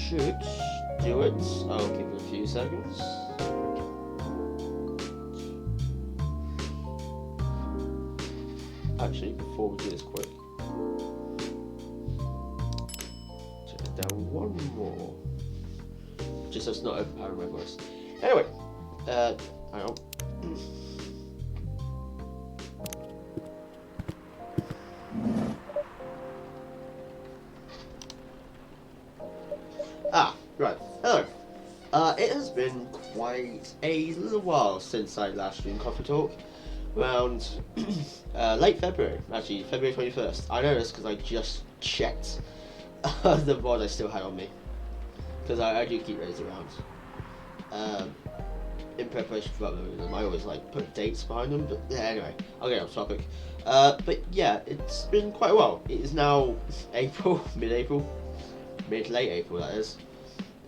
should do it. I'll give it a few seconds. Actually, before we do this quick, turn it down one more. Just so it's not overpowering my voice. Anyway, hang on. Right. Hello. It has been quite a little while since I last streamed Coffee Talk. Around late February, actually February 21st. I know this because I just checked the VOD I still had on me. Because I do keep those around. In preparation for uploading them, I always like put dates behind them, but yeah, anyway, I'll get off topic. But yeah, it's been quite a while. It is now April, mid-April, late April that is.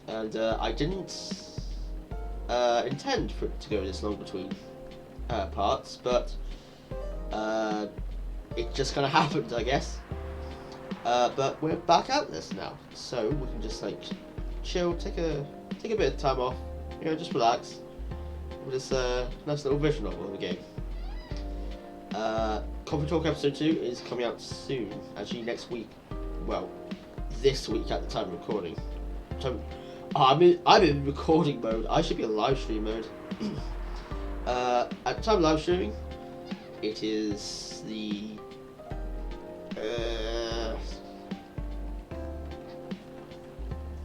And I didn't intend for it to go this long between parts, but it just kind of happened, I guess. But we're back at this now, so we can just like chill, take a bit of time off, just relax with this nice little visual novel of the game. Coffee Talk episode 2 is coming out soon, actually next week. Well, this week at the time of recording. I'm in recording mode. I should be in live stream mode. At the time of live streaming, it is the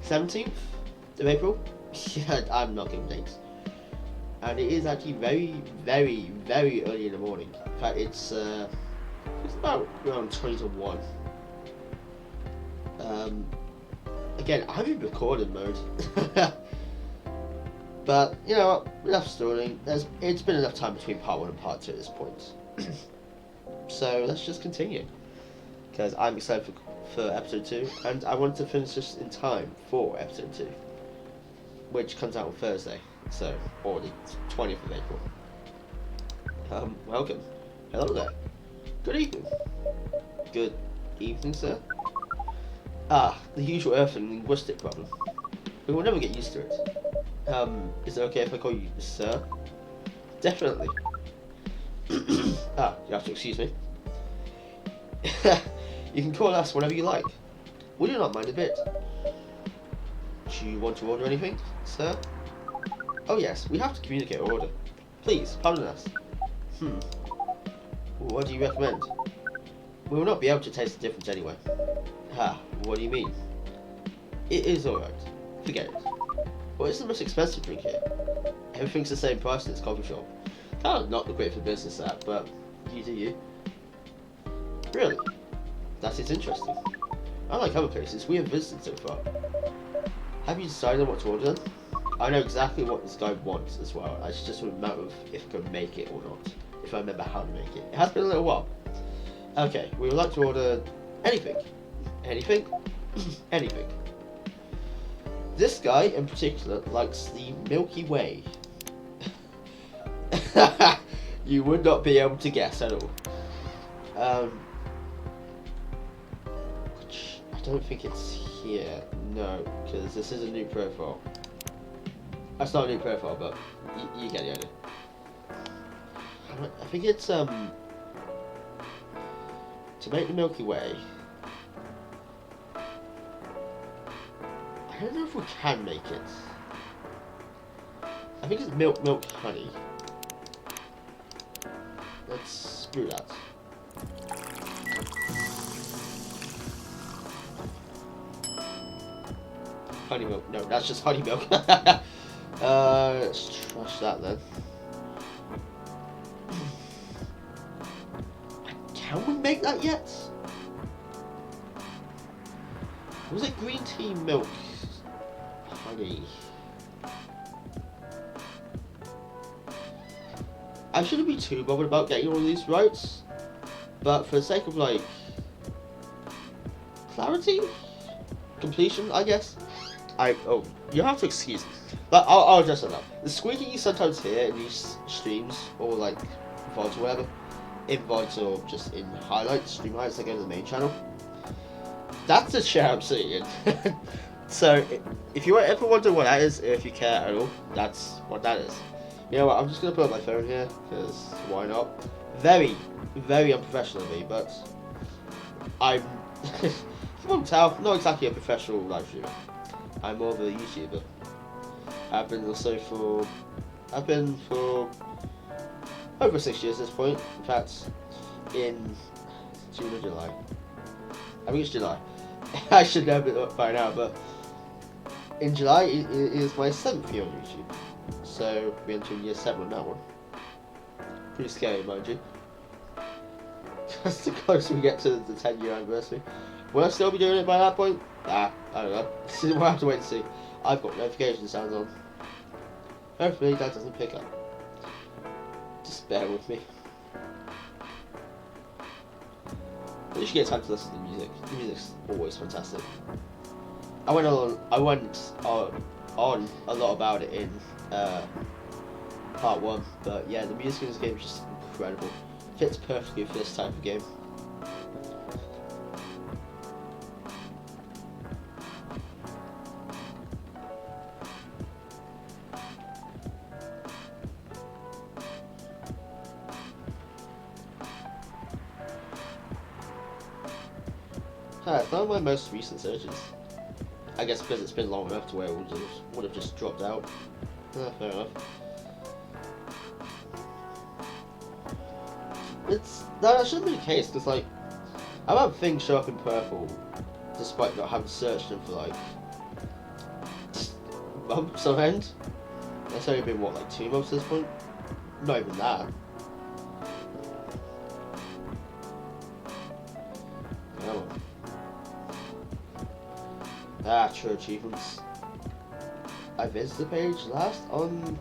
17th of April. Yeah, I'm not giving dates. And it is actually very, very, very early in the morning. In fact, it's about around 20 to 1. Again, I'm in recording mode. But, you know what, enough stalling. It's been enough time between part 1 and part 2 at this point. So, let's just continue. Because I'm excited for episode 2, and I wanted to finish this in time for episode 2. Which comes out on Thursday, so, or the 20th of April. Welcome. Hello there. Good evening. Good evening, sir. The usual Earth and linguistic problem. We will never get used to it. Is it okay if I call you sir? Definitely. You have to excuse me. You can call us whatever you like. We do not mind a bit. Do you want to order anything, sir? Oh yes, we have to communicate our order. Please, pardon us. What do you recommend? We will not be able to taste the difference anyway. What do you mean? It is alright. Forget it. What is the most expensive drink here? Everything's the same price in this coffee shop. Kind of not the great for business at, but you do you. Really? That is interesting. Unlike other places we have visited so far. Have you decided on what to order then? I know exactly what this guy wants as well. It's just a matter of if I can make it or not. If I remember how to make it. It has been a little while. Okay, we would like to order anything. Anything? Anything. This guy in particular likes the Milky Way. You would not be able to guess at all. Which I don't think it's here. No, because this is a new profile. That's not a new profile, but you get the idea. I think it's to make the Milky Way. I don't know if we can make it. I think it's milk, honey. Let's brew that. Honey milk. No, that's just honey milk. Let's trash that then. Can we make that yet? Was it green tea milk? Honey. I shouldn't be too bothered about getting all these rights, but for the sake of like clarity, completion, I guess. You have to excuse me, but I'll address that now. The squeaking you sometimes hear in these streams or like VODs or whatever, in VODs or just in highlights, stream highlights that go to the main channel. That's the chair I'm sitting in. So, if you ever wonder what that is, if you care at all, that's what that is. You know what, I'm just going to put up my phone here, because why not? Very, very unprofessional of me, but I'm, if you won't tell, not exactly a professional live streamer. I'm more of a YouTuber. I've been for over 6 years at this point. In fact, in June or July. I think it's July. I should know it by now, but in July it is my 7th year on YouTube. So we're entering year 7 on that one. Pretty scary, mind you. Just the closer we get to the 10-year anniversary. Will I still be doing it by that point? I don't know. We'll have to wait and see. I've got notification sounds on. Hopefully that doesn't pick up. Just bear with me. You should get time to listen to the music. The music's always fantastic. I went on a lot about it in part 1, but yeah, the music in this game is just incredible. Fits perfectly for this type of game. It's not my most recent searches. I guess because it's been long enough to where it would have just dropped out. Fair enough. That shouldn't be the case, because like, I've had things show up in purple despite not having searched them for like months on end. It's only been what, like 2 months at this point? Not even that. True achievements. I visited the page last on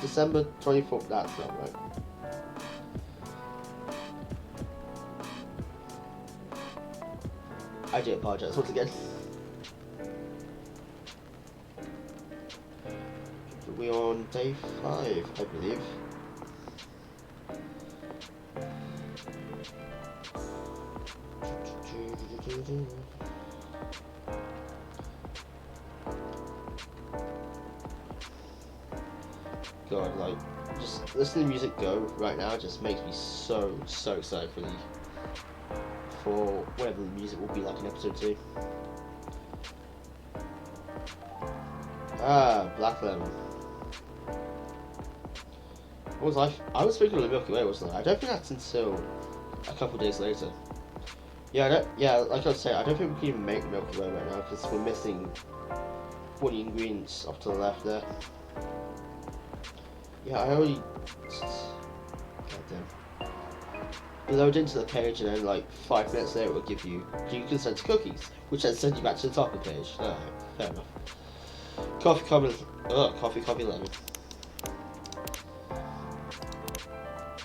December 24th. That's not right. I do apologize once again. We're on day 5, I believe. God, like, just listening to music go right now just makes me so excited for whatever the music will be like in episode 2. Black Lemon. What was I was thinking of the Milky Way, wasn't I? I don't think that's until a couple of days later. Yeah, like I was saying, I don't think we can even make Milky Way right now because we're missing one of the ingredients off to the left there. Yeah, I already... Goddamn. You load into the page and then like 5 minutes later it will give you, do you consent to cookies? Which then sends you back to the top of the page. Oh, fair enough. Coffee, coffee, lemon.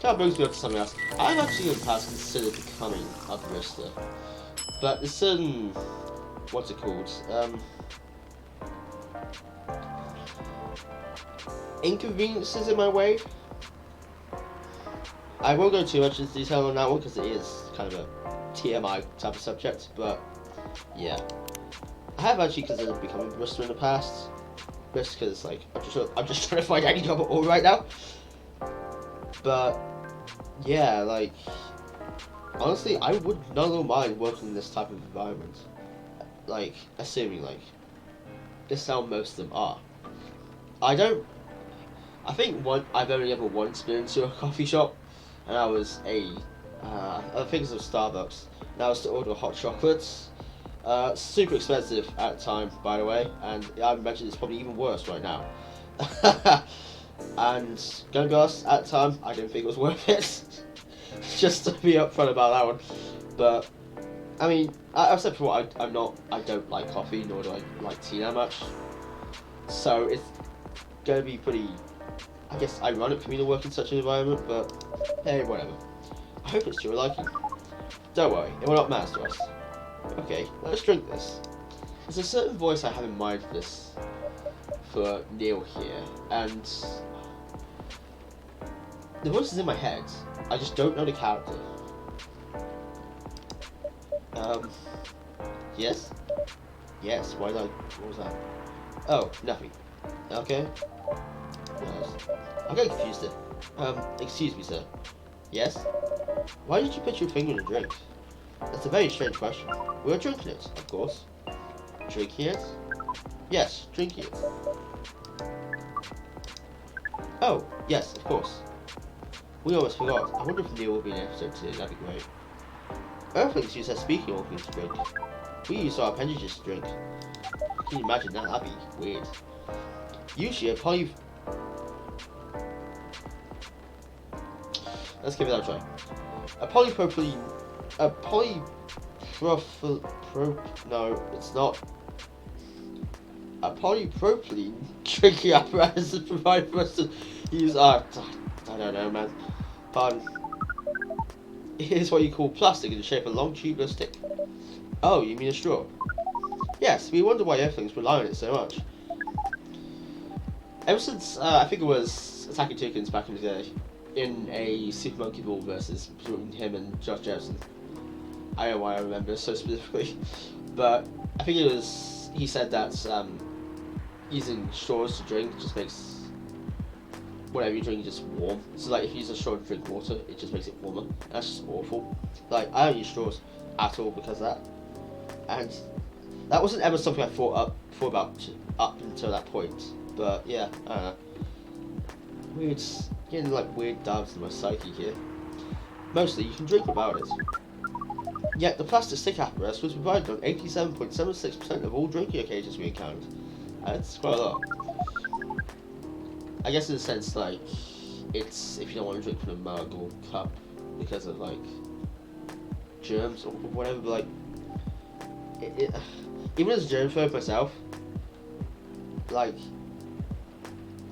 That brings me up to something else. I've actually in the past considered becoming a barista. But there's certain... what's it called? Inconveniences in my way. I won't go too much into detail on that one because it is kind of a TMI type of subject, but yeah. I have actually considered becoming a barista in the past, just because like I'm just trying to find any job at all right now. But yeah, like honestly, I would not mind working in this type of environment. Like assuming like this is how most of them are. I think I've only ever once been to a coffee shop, and I was I think it was Starbucks, and I was to order hot chocolates. Super expensive at the time, by the way, and I imagine it's probably even worse right now. And gonna be honest, at the time, I didn't think it was worth it. Just to be upfront about that one. But I mean, I've said before, I don't like coffee, nor do I like tea that much. So it's gonna be pretty, I guess, ironic for me to work in such an environment, but hey, whatever. I hope it's to your liking. Don't worry, it will not matter to us. Okay, let's drink this. There's a certain voice I have in mind for Neil here, and the voice is in my head. I just don't know the character. Yes? Yes, why not? What was that? Oh, nothing. Okay. I'm getting confused here. Excuse me, sir. Yes? Why did you put your finger in a drink? That's a very strange question. We were drinking it, of course. Drinking it? Yes, drinking it. Oh, yes, of course. We almost forgot. I wonder if Neil will be in an episode 2. That'd be great. Earthlings use their speaking organs to drink. We use our appendages to drink. Can you imagine that? That'd be weird. Usually Let's give it a try. A polypropylene... No, it's not. A polypropylene drinking apparatus is provided for us to use... I don't know, man. Pardon. Here's what you call plastic in the shape of a long tubular stick. Oh, you mean a straw? Yes, we wonder why Earthlings rely on it so much. Ever since, I think it was Attacking Toucans back in the day, in a Super Monkey Ball versus between him and Josh Jefferson. I don't know why I remember so specifically, but I think it was, he said that using straws to drink just makes whatever you drink just warm. So like if you use a straw to drink water, it just makes it warmer. That's just awful. Like I don't use straws at all because of that. And that wasn't ever something I thought about up until that point. But yeah, I don't know. Weird, getting like weird dives in my psyche here. Mostly you can drink without it. Yet the plastic stick apparatus was provided on 87.76% of all drinking occasions we encountered. That's quite a lot. I guess in a sense, like, it's if you don't want to drink from a mug or cup because of like germs or whatever, but like even as a germaphobe myself, like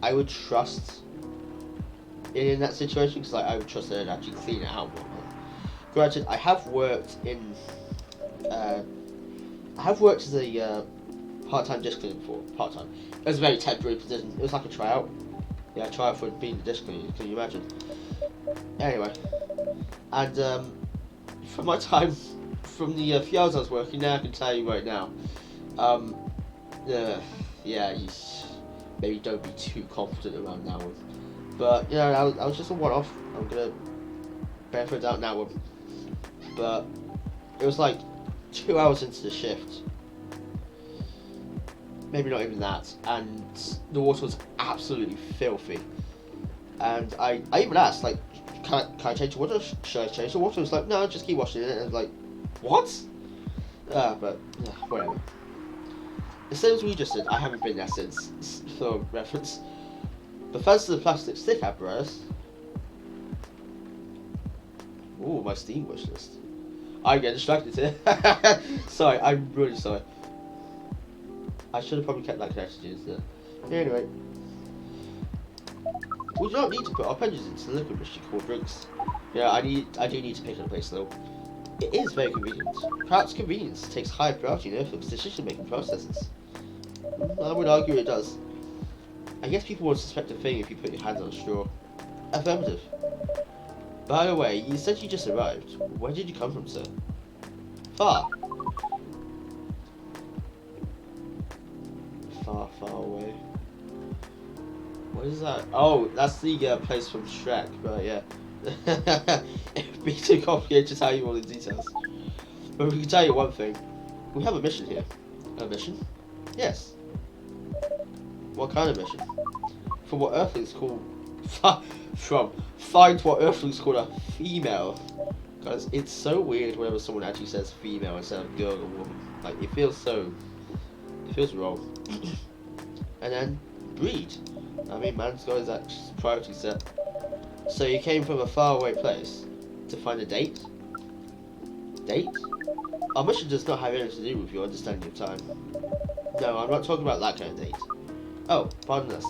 I would trust in that situation because like I would trust that it'd actually clean it out. Granted, I have worked as a part-time disc cleaner before. Part-time. It was a very temporary position. It was like a tryout. Yeah, a tryout for being a disc cleaner. Can you imagine? Anyway, and from my time, from the few hours I was working there, I can tell you right now. Yeah, you maybe don't be too confident around that one. But you know, I was just a one-off. I'm gonna benefit it out now one. But it was like 2 hours into the shift, maybe not even that, and the water was absolutely filthy. And I even asked, like, can I change the water? Should I change the water? It was like, no, just keep washing it. And I was like, what? But yeah, whatever. The same as we just did, I haven't been there since, for reference. But thanks to the plastic stick apparatus. Ooh, my Steam wish list. I get distracted here. Sorry, I'm really sorry. I should have probably kept that connection instead. Anyway. We do not need to put our appendages into the liquid machine called drinks. Yeah, I do need to pick a place though. It is very convenient. Perhaps convenience takes high priority in Earthworm's decision-making processes. I would argue it does. I guess people would suspect a thing if you put your hands on a straw. Affirmative. By the way, you said you just arrived. Where did you come from, sir? Far. Far, far away. What is that? Oh, that's the place from Shrek, but yeah. It'd be too complicated to tell you all the details. But we can tell you one thing. We have a mission here. A mission? Yes. What kind of mission? From what Earthlings call... Find what Earthlings call a female. Because it's so weird whenever someone actually says female instead of girl or woman. Like, it feels wrong. And then, breed. I mean, man's got his priority set. So you came from a faraway place to find a date? Date? Our mission does not have anything to do with your understanding of time. No, I'm not talking about that kind of date. Oh, pardon us.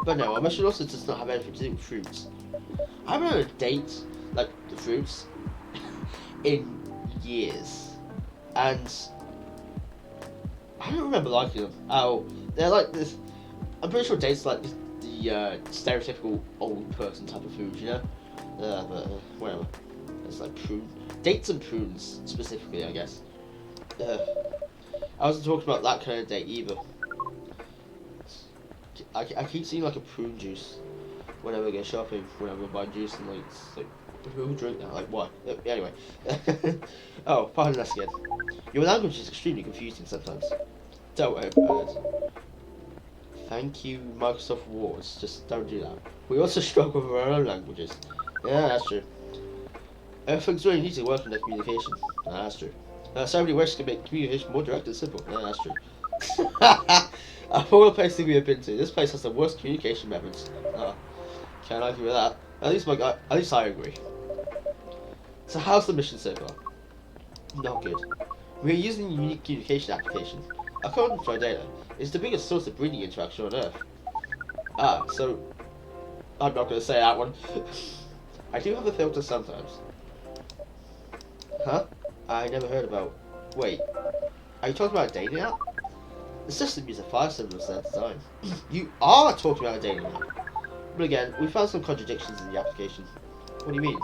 But no, our mission also does not have anything to do with fruits. I haven't had a date, like, the fruits, in years. And I don't remember liking them. Oh, they're like this. I'm pretty sure dates like the stereotypical old person type of food, you know? But whatever. It's like prune. Dates and prunes, specifically, I guess. I wasn't talking about that kind of date either. I keep seeing like a prune juice whenever I go shopping, whenever I buy juice, and like, it's like, who would drink that? Like, what? Anyway. Oh, pardon us again. Your language is extremely confusing sometimes. Don't worry about it. Thank you, Microsoft Words. Just don't do that. We also struggle with our own languages. Yeah, that's true. Everything's really need to work on their communication. Yeah, that's true. So many ways to make communication more direct and simple. Yeah, that's true. Of all the places we have been to, this place has the worst communication methods. Can't argue with that. At least I agree. So how's the mission so far? Not good. We are using a unique communication application. According to our data, it's the biggest source of breeding interaction on Earth. So I'm not going to say that one. I do have a filter sometimes. Huh? I never heard about. Wait, are you talking about a dating app? The system uses 5 symbols at a time. You are talking about a dating app. But again, we found some contradictions in the application. What do you mean?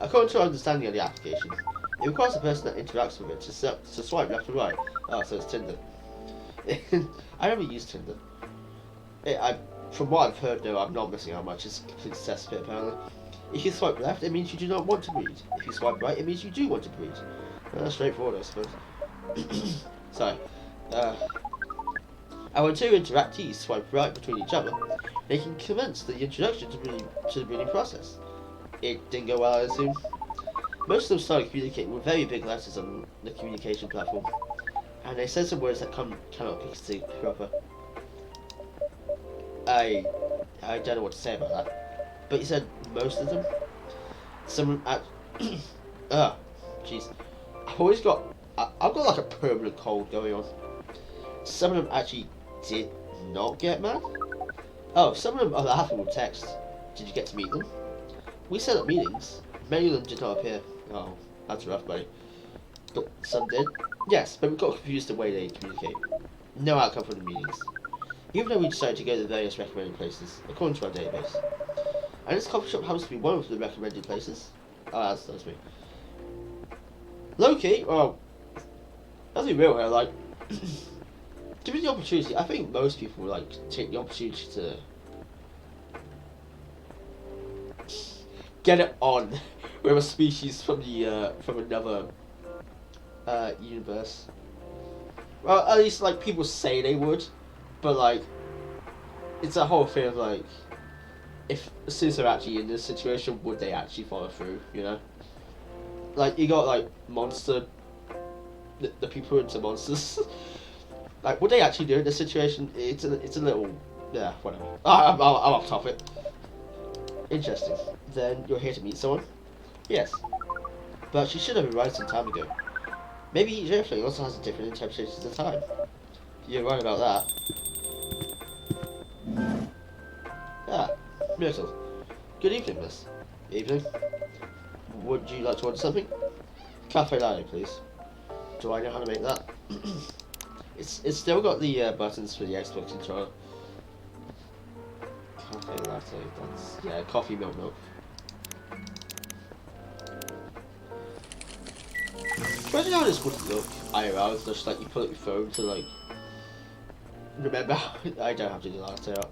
According to our understanding of the application, it requires the person that interacts with it to swipe left or right. So it's Tinder. I never used Tinder. From what I've heard, though, I'm not missing out much. It's a complete cesspit, apparently. If you swipe left, it means you do not want to breed. If you swipe right, it means you do want to breed. Straightforward, I suppose. Sorry. And when two interactees swipe right between each other, they can commence the introduction to the breeding process. It didn't go well, I assume. Most of them started communicating with very big letters on the communication platform, and they said some words that cannot be considered proper. I don't know what to say about that. But he said most of them. Some at jeez. I've got like a permanent cold going on. Some of them actually did not get mad. Oh, some of them are laughing with text. Did you get to meet them? We set up meetings. Many of them did not appear. Oh, that's rough, buddy. But some did. Yes, but we got confused the way they communicate. No outcome from the meetings. Even though we decided to go to the various recommended places, according to our database. And this coffee shop happens to be one of the recommended places. Oh, that's me. Loki, well, let's be real here, like, given the opportunity, I think most people would like take the opportunity to get it on with a species from another universe. Well, at least like people say they would, but like it's a whole thing of like, since they're actually in this situation, would they actually follow through? You know, like you got like monster, the people into monsters. Like, would they actually do it in this situation? It's a little, yeah, whatever. I'm off topic. Interesting. Then you're here to meet someone? Yes. But she should have arrived some time ago. Maybe each airplane also has a different interpretation of time. You're right about that. Ah, Myrtle. Good evening, miss. Evening. Would you like to order something? Cafe latte, please. Do I know how to make that? It's still got the buttons for the Xbox controller. Cafe latte, that's, yeah, coffee, milk. Imagine how this would look IRL. It's just like you pull up your phone to like remember. I don't have to do that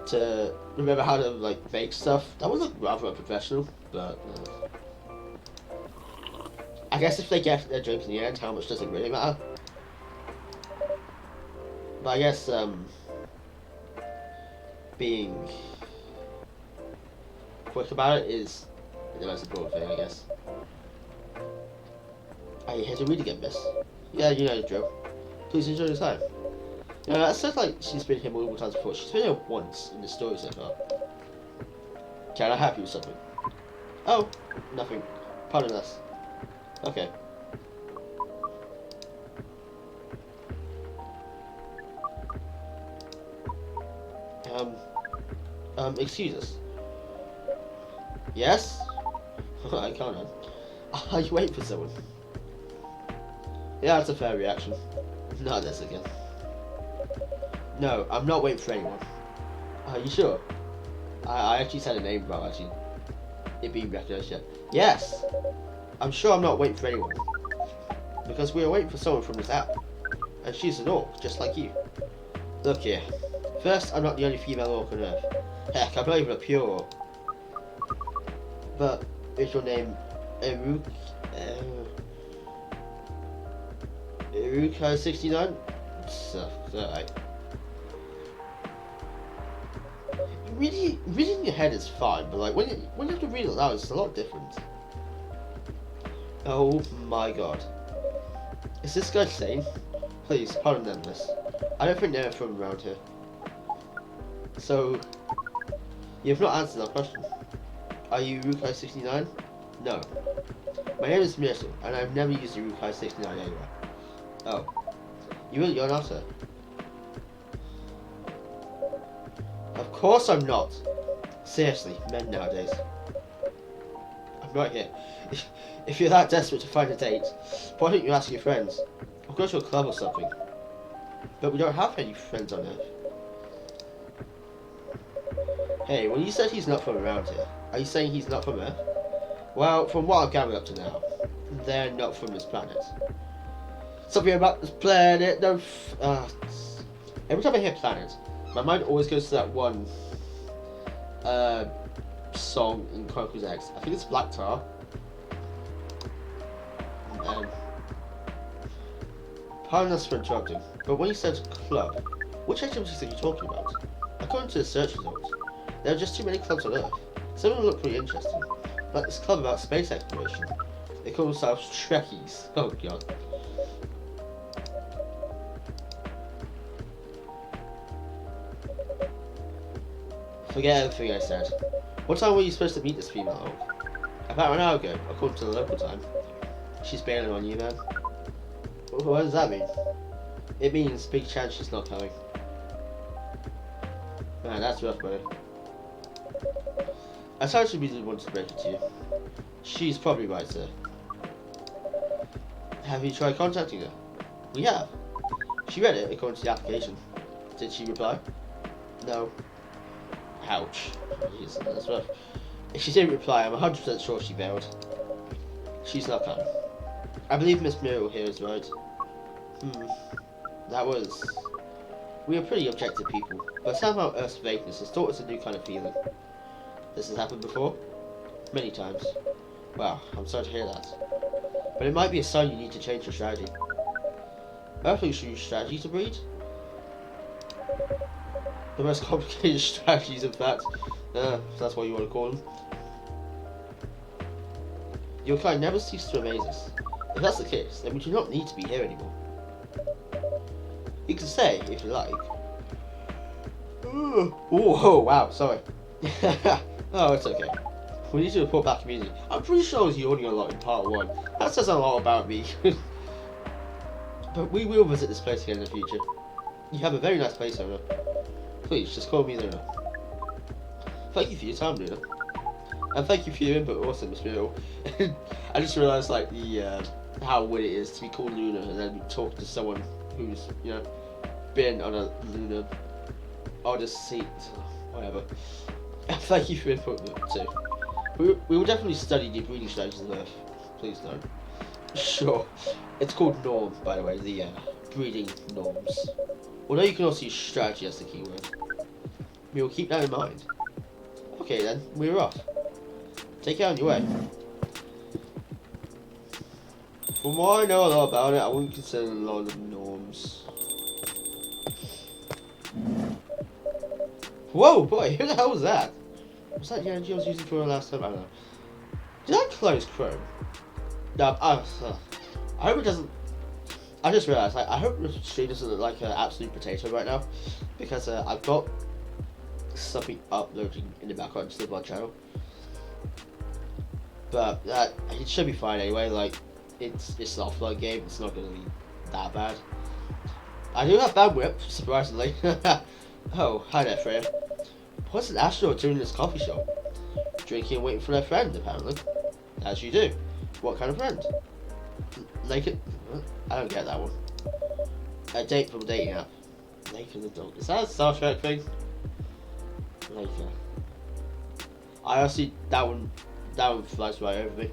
to remember how to like make stuff. That would look rather unprofessional, but I guess if they get their drink in the end, how much does it really matter? But I guess being quick about it is the most important thing, I guess. Are you here to read again, miss? Yeah, you know the drill. Please enjoy your time. You know, it sounds like she's been here multiple times before. She's been here once in the story so far. Can I help you with something? Oh, nothing. Pardon us. Okay. Excuse us. Yes? I can't. Are you waiting for someone? Yeah, that's a fair reaction. Not this again. No, I'm not waiting for anyone. Are you sure? I actually said a name without actually it being recognized yet. Yes! I'm sure I'm not waiting for anyone. because we are waiting for someone from this app. And she's an orc, just like you. Look here. First, I'm not the only female orc on Earth. Heck, I'm not even a pure orc. But, is your name Irukai69? Alright. Reading in your head is fine, but like when you have to read it loud, it's a lot different. Oh my god. Is this guy sane? Please, pardon them this. I don't think they're from around here. So, you have not answered that question. Are you Irukai69? No. My name is Myrtle, and I've never used Irukai69 anywhere. Oh. You're not her? Of course I'm not. Seriously, men nowadays. I'm right here. If you're that desperate to find a date, why don't you ask your friends? I'll go to a club or something. But we don't have any friends on Earth. Hey, when you said he's not from around here, are you saying he's not from Earth? Well, from what I've gathered up to now, they're not from this planet. Something about this planet, no. Every time I hear planet, my mind always goes to that one song in Chronicles X. I think it's Black Tar. Pardon us for interrupting, but when you said club, which activities are you talking about? According to the search results, there are just too many clubs on Earth. Some of them look pretty interesting, like this club about space exploration. They call themselves Trekkies. Oh god. Forget everything I said. What time were you supposed to meet this female orc? About an hour ago, according to the local time. She's bailing on you, man. What does that mean? It means big chance she's not coming. Man, that's rough, buddy. I thought she really wanted to break it to you. She's probably right, sir. Have you tried contacting her? We have. She read it according to the application. Did she reply? No. Ouch. Jeez, that's rough. If she didn't reply, I'm 100% sure she bailed. She's not coming. I believe Miss Muriel here is right. That was... We are pretty objective people, but somehow Earth's vagueness has taught us a new kind of feeling. This has happened before? Many times. Wow, I'm sorry to hear that. But it might be a sign you need to change your strategy. Earthlings use strategy to breed? The most complicated strategies, in fact. If that's what you want to call them. Your kind never ceases to amaze us. If that's the case, then we do not need to be here anymore. You can say, if you like. Oh, wow, sorry. Oh, it's okay. We need to report back immediately. I'm pretty sure I was yawning a lot in part 1. That says a lot about me. But we will visit this place again in the future. You have a very nice place, owner. Please, just call me Lunar. Thank you for your time, Lunar. And thank you for your input also, Miss Muriel. I just realised, like, the, how weird it is to be called Lunar and then talk to someone who's, you know, been on a lunar odyssey, whatever. Thank you for your input too. We will definitely study the breeding strategies of Earth. Please don't. Sure. It's called norm, by the way, the breeding norms. Although you can also use strategy as the keyword. We will keep that in mind. Okay then, we're off. Take care on your way. From what I know a lot about it, I wouldn't consider a lot of norms. Whoa, boy, who the hell was that? Was that the energy I was using for the last time? I don't know. Did I close Chrome? No, I hope it doesn't. I just realised, I hope the stream doesn't look like an absolute potato right now, because I've got something uploading in the background to the VOD channel. But it should be fine anyway. Like, it's an offline game. It's not going to be that bad. I do have bandwidth, surprisingly. Oh, hi there, Freya. What's an astronaut doing in this coffee shop? Drinking and waiting for their friend, apparently. As you do. What kind of friend? Naked? I don't get that one. A date from a dating app. Naked adult. Is that a Star Trek thing? Naked. I honestly, that one flies right over me.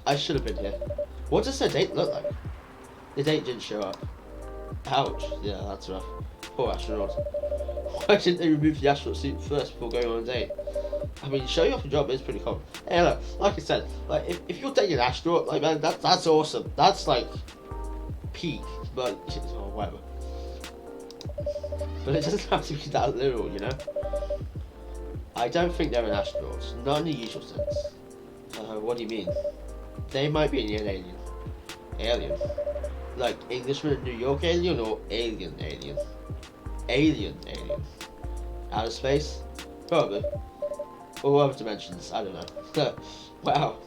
I should have been here. What does their date look like? The date didn't show up. Ouch. Yeah, that's rough. Poor astronaut. Why didn't they remove the astronaut suit first before going on a date? I mean, showing off a job is pretty common. Hey, look, like I said, like if you're dating an astronaut, like man, that's awesome. That's like peak, but or whatever. But it doesn't have to be that literal, you know. I don't think they're an astronaut, not in the usual sense. What do you mean? They might be an alien. Alien? Like Englishman in New York alien or alien alien? Alien alien. Outer space? Probably. Or other dimensions, I don't know. Wow.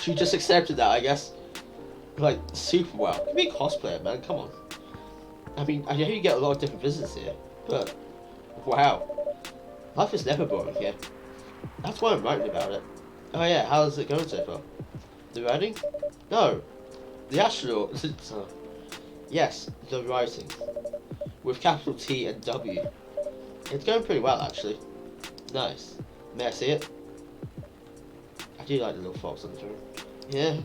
She just accepted that, I guess. Like, super well. Give me a cosplayer, man, come on. I mean, I know you get a lot of different visitors here, but wow. Life is never boring here. That's why I'm writing about it. Oh yeah, how's it going so far? The writing? No. The astronaut. Yes, the writing. With capital T and W. It's going pretty well, actually. Nice. May I see it? I do like the little fox on the throne. Yeah.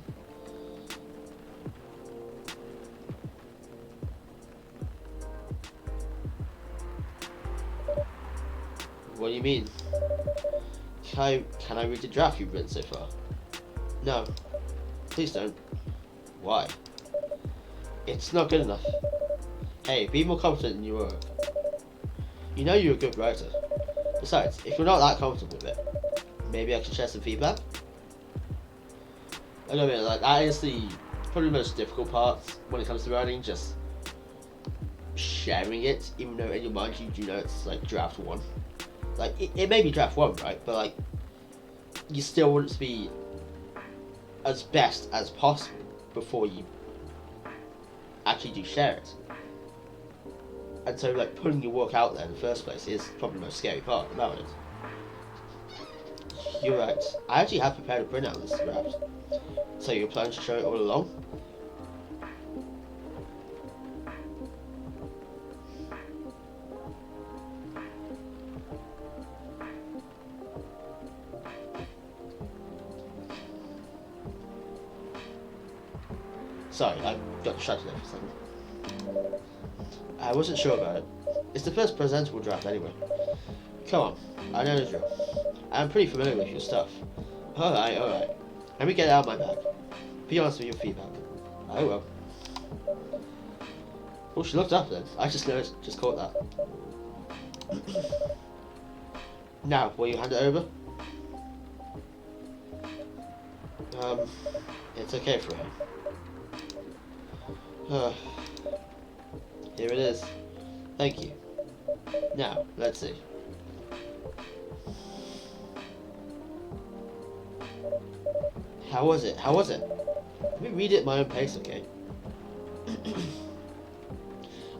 What do you mean? Can I read the draft you've written so far? No. Please don't. Why? It's not good enough. Hey, be more confident in your work. You know you're a good writer. Besides, if you're not that comfortable with it, maybe I can share some feedback? I don't mean, like, that is probably the most difficult part when it comes to writing, just sharing it, even though in your mind you do know it's like draft 1. Like, it may be draft 1, right? But like, you still want it to be as best as possible before you actually do share it. And so, like, putting your work out there in the first place is probably the most scary part about it. You're right. I actually have prepared a printout of this draft. So you're planning to show it all along? Sorry, I got distracted there for a second. I wasn't sure about it. It's the first presentable draft anyway. Come on, I know the drill. I'm pretty familiar with your stuff. Alright. Let me get it out of my bag. Be honest with your feedback. I will. Well, she looked up then. I just caught that. Now, will you hand it over? It's okay for her. Here it is. Thank you. Now, let's see. How was it? Let me read it at my own pace, okay?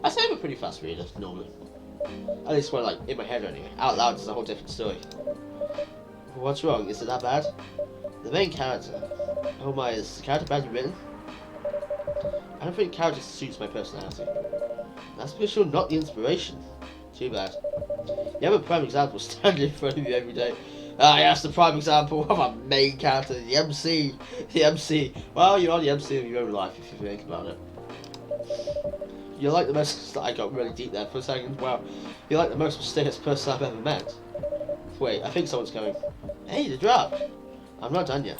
I say I'm a pretty fast reader, normally. At least when, like, in my head anyway. Out loud is a whole different story. What's wrong? Is it that bad? The main character. Oh my, is the character badly written? I don't think the character suits my personality. That's because you're not the inspiration. Too bad. You have a prime example standing in front of you every day. Ah, yes, the prime example of a main character, the MC. The MC. Well, you're the MC of your own life if you think about it. You're like the most... I got really deep there for a second. Wow. You're like the most mysterious person I've ever met. Wait, I think someone's coming. Hey, the draft. I'm not done yet.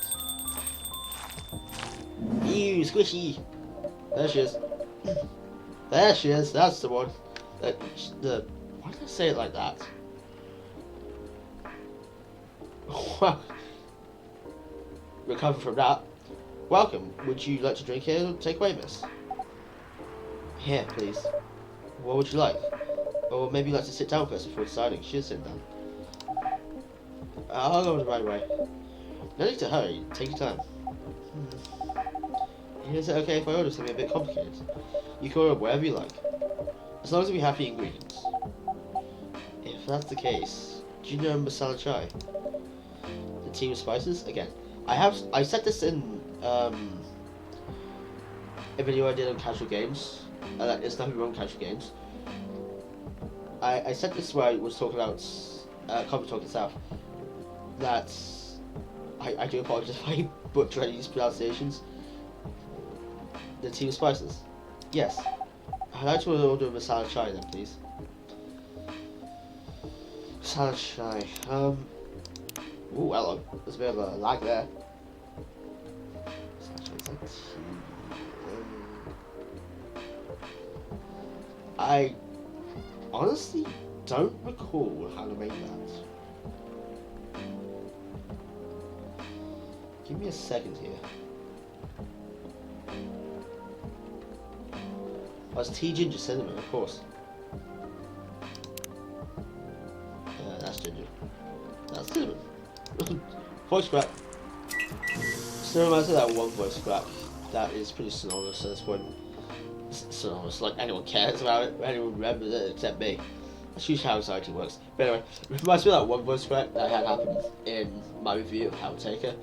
Ew, squishy. There she is. There she is. That's the one. Why did I say it like that? Wow. Recover from that. Welcome. Would you like to drink here or take away, miss? Here, please. What would you like? Or maybe you'd like to sit down first before deciding. She's sitting down. I'll go right away. No need to hurry. Take your time. Is it okay if I order something a bit complicated? You can order whatever you like. As long as we have the ingredients. If that's the case, do you know masala chai? The tea with spices? Again, I said this in a video I did on casual games. There's nothing wrong with casual games. I said this where I was talking about Comic Talk itself. That I do apologize if I butcher any of these pronunciations. The team spices. Yes. I'd like to order a salad chai then, please. Salad chai. Ooh, hello. There's a bit of a lag there. Salad chai is like tea. I honestly don't recall how to make that. Give me a second here. Oh, it's tea, ginger, cinnamon, of course. That's ginger. That's cinnamon. Voice crack. So reminds me of that one voice crack that is pretty synonymous at this point. Synonymous, like anyone cares about it, anyone remembers it except me. That's usually how anxiety works. But anyway, it reminds me of that one voice crack that had happened in my review of Helltaker.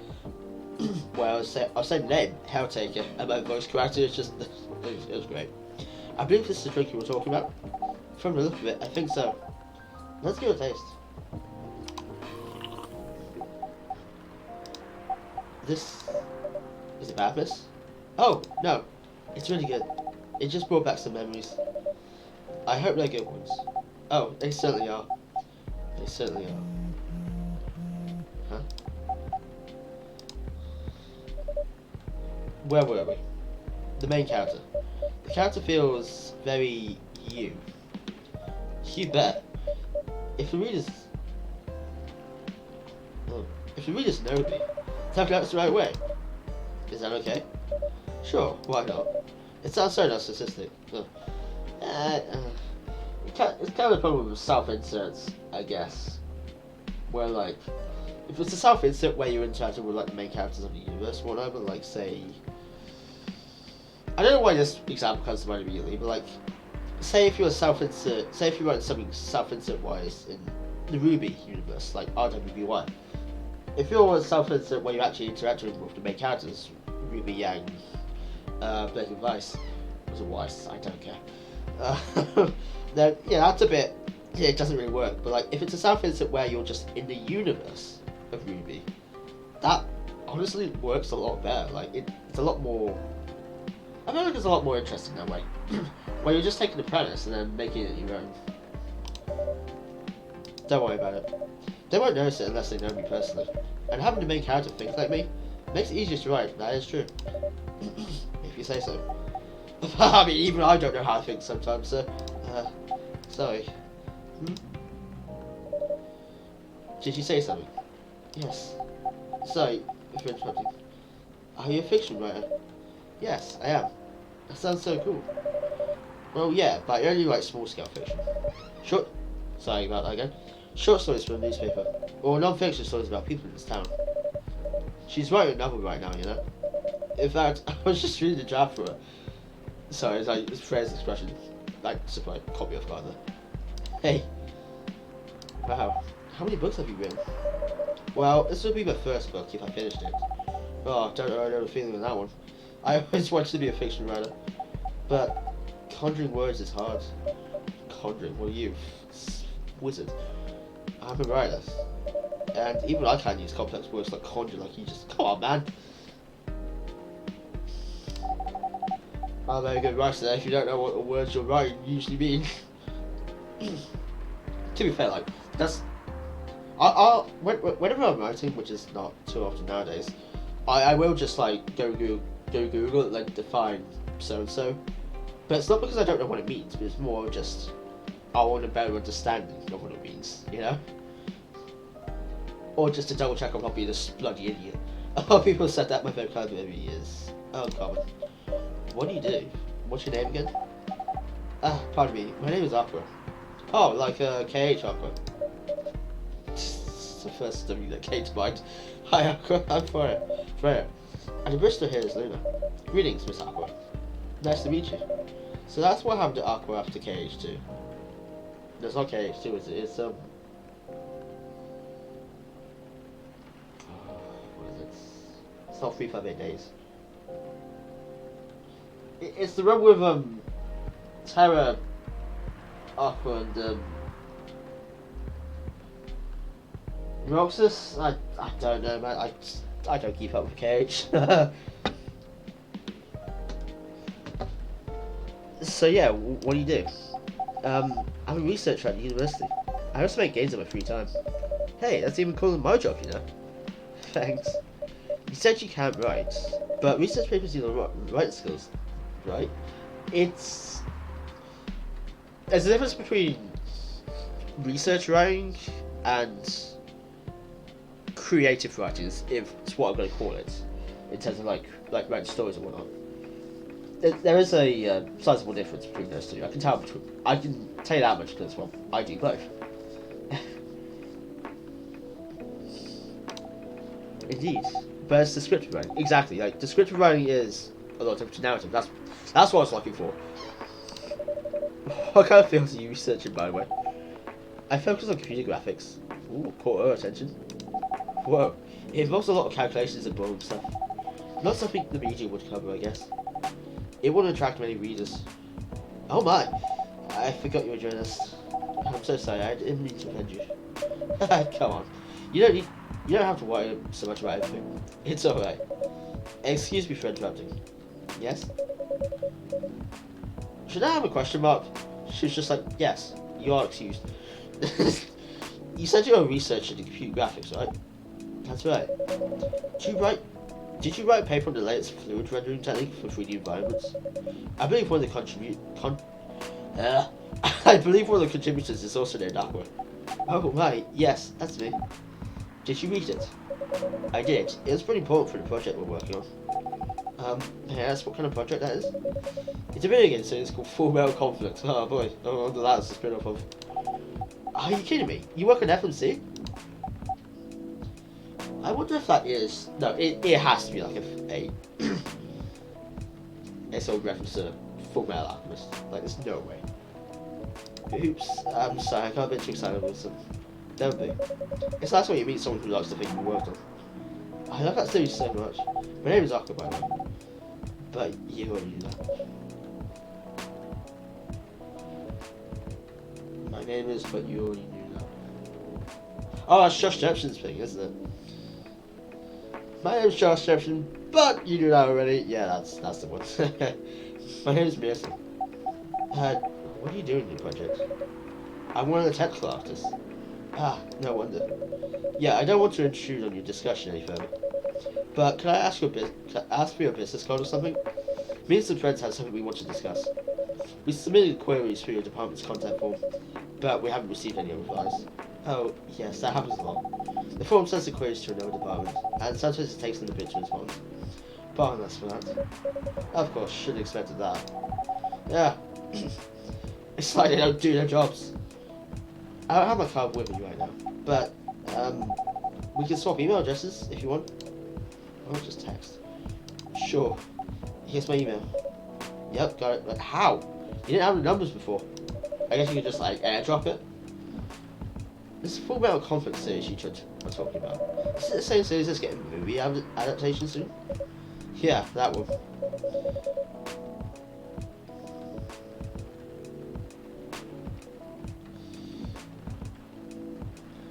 Where I was saying the name, Helltaker, and my voice cracked, it was great. I believe this is the drink you were talking about. From the look of it, I think so. Let's give it a taste. This is it bad, miss? Oh, no. It's really good. It just brought back some memories. I hope they're good ones. Oh, they certainly are. They certainly are. Huh? Where were we? The main character. The character feels very you. You bet. If the readers know me, tell me the right way. Is that okay? Sure, why not? It sounds so narcissistic. It's kind of the problem with self-inserts, I guess. Where, like, if it's a self-insert where you're interacting with, like, the main characters of the universe or whatever, like, say... I don't know why this example comes to mind immediately, but, like, say if you're a self-insert... Say if you write something self-insert-wise in the Ruby universe, like RWBY. If you're a self-insert where you're actually interacting with the main characters, Ruby, Yang, Blake and Vice, was it Weiss? I don't care. Then, yeah, that's a bit... Yeah, it doesn't really work. But, like, if it's a self-insert where you're just in the universe of Ruby, that honestly works a lot better. Like, it's a lot more... I feel like it's a lot more interesting that way. Where you're just taking the premise and then making it your own. Don't worry about it. They won't notice it unless they know me personally. And having the main character think like me makes it easier to write. That is true. If you say so. I mean, even I don't know how to think sometimes, so... sorry. Did you say something? Yes. Sorry, if you're interrupting. Are you a fiction writer? Yes, I am. That sounds so cool. Well, yeah, but I only write small-scale fiction. Short... Sorry about that again. Short stories for a newspaper. Or non-fiction stories about people in this town. She's writing a novel right now, you know? In fact, I was just reading the draft for her. Sorry, it's like this phrase expression. Like, just like, caught me off guard there. Hey. Wow. How many books have you written? Well, this will be my first book if I finished it. Oh, don't know, I know the feeling on that one. I always wanted to be a fiction writer. But conjuring words is hard. Conjuring? What are you? Wizard. I'm a writer. And even I can't use complex words like conjure, like you just... Come on, man. I'm a very good writer if you don't know what the words you're writing usually mean. To be fair, like, that's... whenever I'm writing, which is not too often nowadays, I will just, like, go Google, like, define so-and-so. But it's not because I don't know what it means, but it's more just... I want a better understanding of what it means, you know? Or just to double check I'm not being a bloody idiot. A lot of people said that my vocabulary is uncommon. What do you do? What's your name again? Pardon me, my name is Aqua. Oh, like KH Aqua. It's the first W that came to mind. Hi Aqua, I'm Freya. And the Bristol here is Lunar. Greetings, Miss Aqua. Nice to meet you. So that's what happened to Aqua after KH2. There's not KH2, is it? It's what is it? It's not 358 days. It's the one with Terra, Aqua, and Roxas. I don't know, man. I don't keep up with KH. So yeah, what do you do? I'm a researcher at university. I also make games in my free time. Hey, that's even cooler than my job, you know. Thanks. You said you can't write, but research papers need writing skills, right? There's a difference between research writing and creative writing, if it's what I'm going to call it, in terms of like writing stories and whatnot. There is a sizable difference between those two. I can tell you that much because, well, I do both. Indeed, but it's descriptive writing. Exactly, like descriptive writing is a lot different to narrative. That's what I was looking for. What kind of fields are you researching, by the way? I focus on computer graphics. Ooh, caught her attention. Whoa, it involves a lot of calculations and boring stuff. Not something the media would cover, I guess. It wouldn't attract many readers. Oh my, I forgot you were a journalist. I'm so sorry, I didn't mean to offend you. Come on, you don't have to worry so much about everything. It's alright. Excuse me for interrupting. Yes? Should I have a question mark? She was just like, yes, you are excused. You said you're a researcher in computer graphics, right? That's right. Did you write a paper on the latest fluid rendering technique for 3D environments? I believe one of the I believe one of the contributors is also named Aqua. Oh right, yes, that's me. Did you read it? I did. It was pretty important for the project we're working on. May I ask what kind of project that is? It's a video game series called Full Metal Conflict. Oh boy, no wonder that's a spin-off of. Are you kidding me? You work on FMC? I wonder if that is... No, it has to be like a sort of reference to Full Metal Alchemist. Like, there's no way. Oops, I'm sorry, I got a bit too excited with some. Don't be. It's nice when you meet someone who likes the thing you worked on. I love that series so much. My name is Aqua, by the way. But you already knew that. My name is, but you already knew that. Oh, that's Josh Jefferson's thing, isn't it? My name is Josh Jefferson, but you knew that already. Yeah, that's the one. My name is Mason. What are you doing in your project? I'm one of the technical artists. Ah, no wonder. Yeah, I don't want to intrude on your discussion any further. But can I ask for your business card or something? Me and some friends have something we want to discuss. We submitted queries for your department's contact form, but we haven't received any replies. Oh, yes, that happens a lot. The form sends the queries to another department, and sometimes it takes them a bit to respond. Pardon us for that. Of course, should have expected that. Yeah. It's like they don't do their jobs. I don't have my card with me right now, but we can swap email addresses if you want. Or just text. Sure. Here's my email. Yep, got it. But how? You didn't have the numbers before. I guess you could just like airdrop it. This is Full Metal Conflict series you were talking about. Is it the same series that's getting movie adaptation soon? Yeah, that one.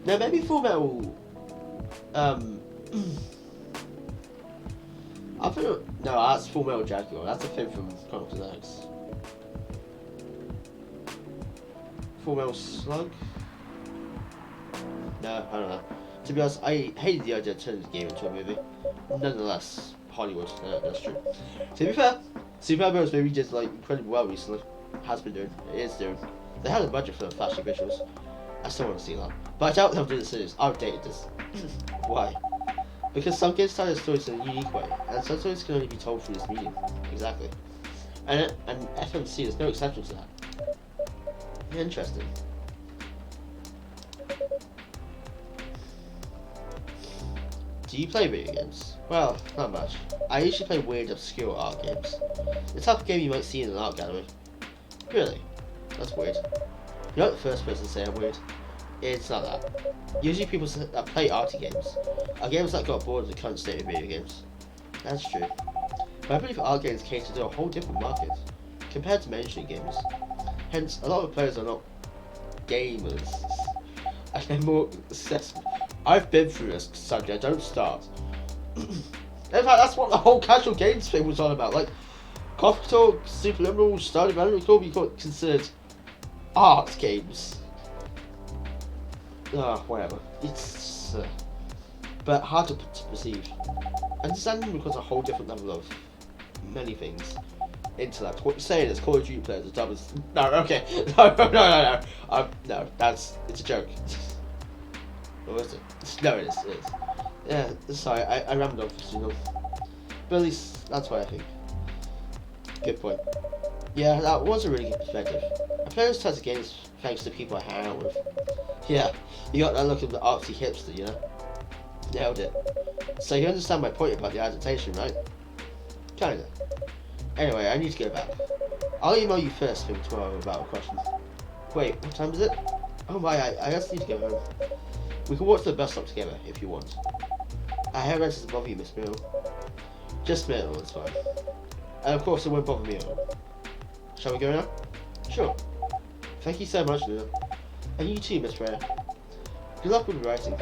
Now maybe Full Metal. I think no, that's Full Metal Jaguar. That's a thing from Chronicles X. Full Metal Slug. No, I don't know. To be honest, I hated the idea of turning the game into a movie. Nonetheless, Hollywood, that's true. To be fair, Super Mario's movie did like incredibly well recently. Has been doing, it is doing. They had a budget for flashy visuals. I still want to see that. But I doubt they'll do the series. Outdated this. Why? Because some games tell their stories in a unique way, and some stories can only be told through this medium. Exactly. And FMC is no exception to that. Interesting. Do you play video games? Well, not much. I usually play weird, obscure art games. The type of game you might see in an art gallery. Really? That's weird. You're not the first person to say I'm weird. It's not that. Usually people that play arty games are games that got bored of the current state of video games. That's true. But I believe art games cater to a whole different market compared to mainstream games. Hence, a lot of players are not gamers. And they're more obsessed. I've been through this, Sanjay, don't start. In fact, that's what the whole casual games thing was all about. Like, Coffee Talk, Superliminal, Stardew Valley could be considered art games. Whatever. It's but hard to perceive. Understanding because a whole different level of many things. Intellect. What you're saying is Call of Duty players are dumb as... No, okay. No. No, it's a joke. Or is it? No, it is. Yeah, sorry, I rammed on for too long. But at least, that's what I think. Good point. Yeah, that was a really good perspective. I play those types of games thanks to people I hang out with. Yeah, you got that look of the artsy hipster, you know? Nailed it. So you understand my point about the adaptation, right? Kinda. Anyway, I need to go back. I'll email you first thing tomorrow about a question. Wait, what time is it? Oh my, I just need to go home. We can walk to the bus stop together, if you want. I hope that doesn't bother you, Miss Mill. Just Mill, it's fine. And of course, it won't bother me at all. Shall we go now? Sure. Thank you so much, Lunar. And you too, Miss Freya. Good luck with writing.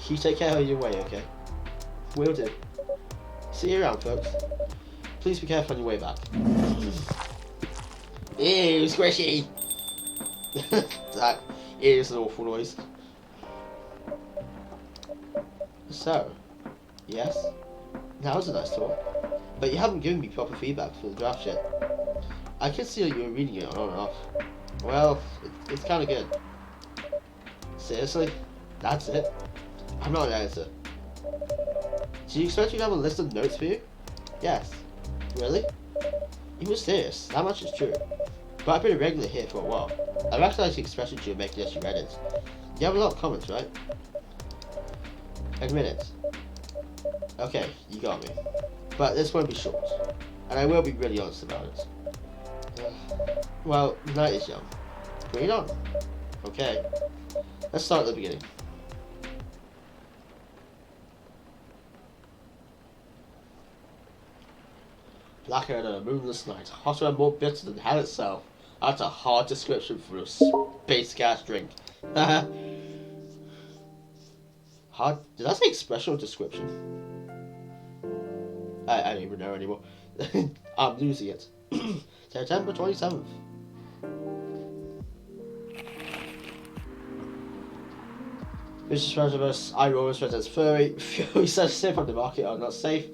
You take care of your way, okay? Will do. See you around, folks. Please be careful on your way back. Ew, squishy! That is an awful noise. So, yes? That was a nice talk. But you haven't given me proper feedback for the draft yet. I can see that you were reading it on and off. Well, it's kind of good. Seriously? That's it? I'm not an editor. Do you expect me to have a list of notes for you? Yes. Really? You were serious. That much is true. But I've been a regular here for a while. I recognize the expression you were making as you read it. You have a lot of comments, right? Admit it. Okay, you got me. But this won't be short. And I will be really honest about it. Well, the night is young. Bring it on. Okay. Let's start at the beginning. Blacker than a moonless night, hotter and more bitter than hell itself. That's a hard description for a space gas drink. Hard? Did I say expression or description? I don't even know anymore. I'm losing it. September 27th. Mrs. President, I always read as furry. Fury says safe on the market are not safe.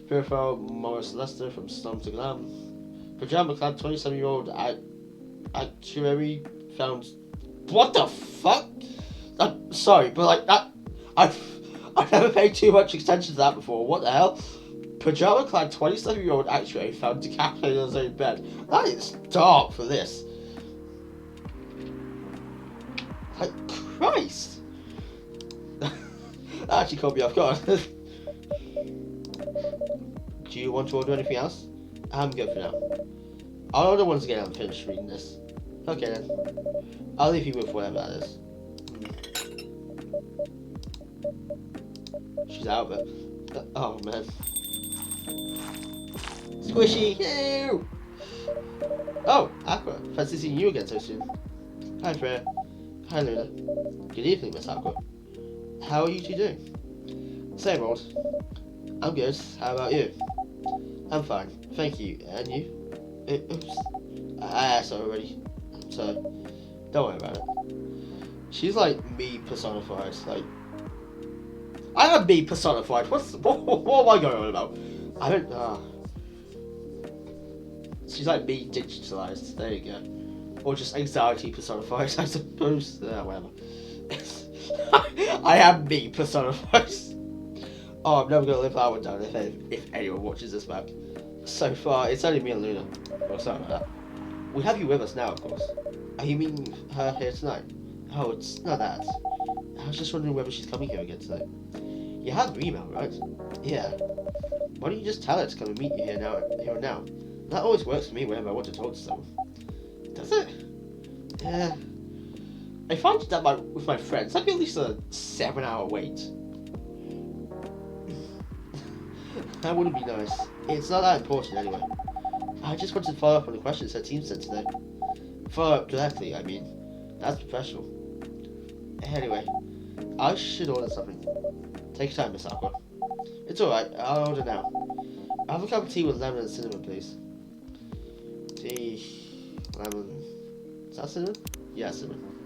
Purify Morris Lester from Slum to Glam. Pajama clad 27-year-old actuary found. What the fuck? Sorry, but like that. I've never paid too much attention to that before. What the hell? Pajama clad 27-year-old actuary found decapitated in his own bed. That is dark for this. Like, Christ. That actually caught me off guard. Do you want to order anything else? I'm good for now. I'll order once again and finish reading this. Okay then. I'll leave you with whatever that is. She's out of it. Oh man. Squishy! Ew! Oh, Aqua. Fancy seeing you again so soon. Hi Freya. Hi Luna. Good evening, Miss Aqua. How are you two doing? Same old. I'm good. How about you? I'm fine. Thank you. And you? Oops. I asked already. So, don't worry about it. She's like me personified. Like, I am me personified. What am I going on about? I don't. She's like me digitalized. There you go. Or just anxiety personified, I suppose. Whatever. I am me personified. Oh, I'm never gonna live that one down if anyone watches this back. So far, it's only me and Luna. Or something like that. We have you with us now, of course. Are you meeting her here tonight? Oh, it's not that. I was just wondering whether she's coming here again tonight. You have her email, right? Yeah. Why don't you just tell her to come and meet you here and now? That always works for me whenever I want to talk to someone. Does it? Yeah. I find that with my friends, that'd be at least a 7-hour wait. That wouldn't be nice. It's not that important anyway. I just wanted to follow up on the questions her team sent today. Follow up directly, I mean. That's professional. Anyway, I should order something. Take your time, Miss Aqua. It's alright, I'll order now. I'll have a cup of tea with lemon and cinnamon, please. Lemon. Is that cinnamon? Yeah, cinnamon.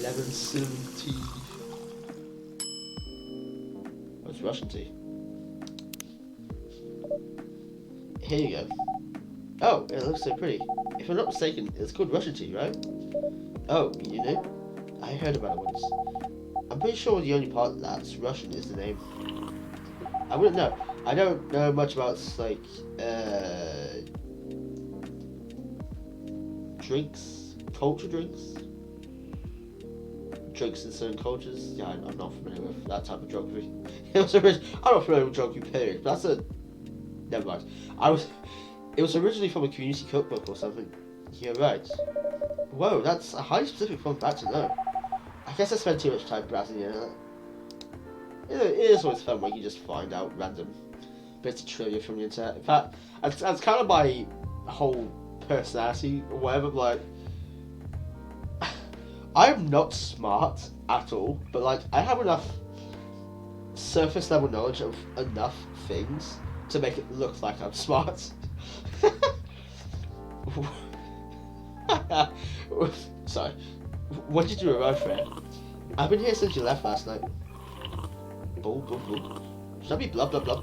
Lemon cinnamon tea. Oh, it's Russian tea. Here you go. Oh, it looks so pretty. If I'm not mistaken, it's called Russian tea, right? Oh, you know? I heard about it once. I'm pretty sure the only part that's Russian is the name. I wouldn't know. I don't know much about, like, drinks? Culture drinks? Drinks in certain cultures? Yeah, I'm not familiar with that type of geography. I'm not familiar with geography, period. But that's a... Never mind. It was originally from a community cookbook or something. You're right. Whoa, that's a highly specific fun fact to know. I guess I spend too much time browsing the internet. It is always fun when you just find out random bits of trivia from the internet. In fact, that's kind of my whole personality or whatever. Like, I am not smart at all, but like I have enough surface level knowledge of enough things to make it look like I'm smart. Sorry. What did you arrive, friend? I've been here since you left last night. Bull, bull, bull. Should I be blah, blah, blah?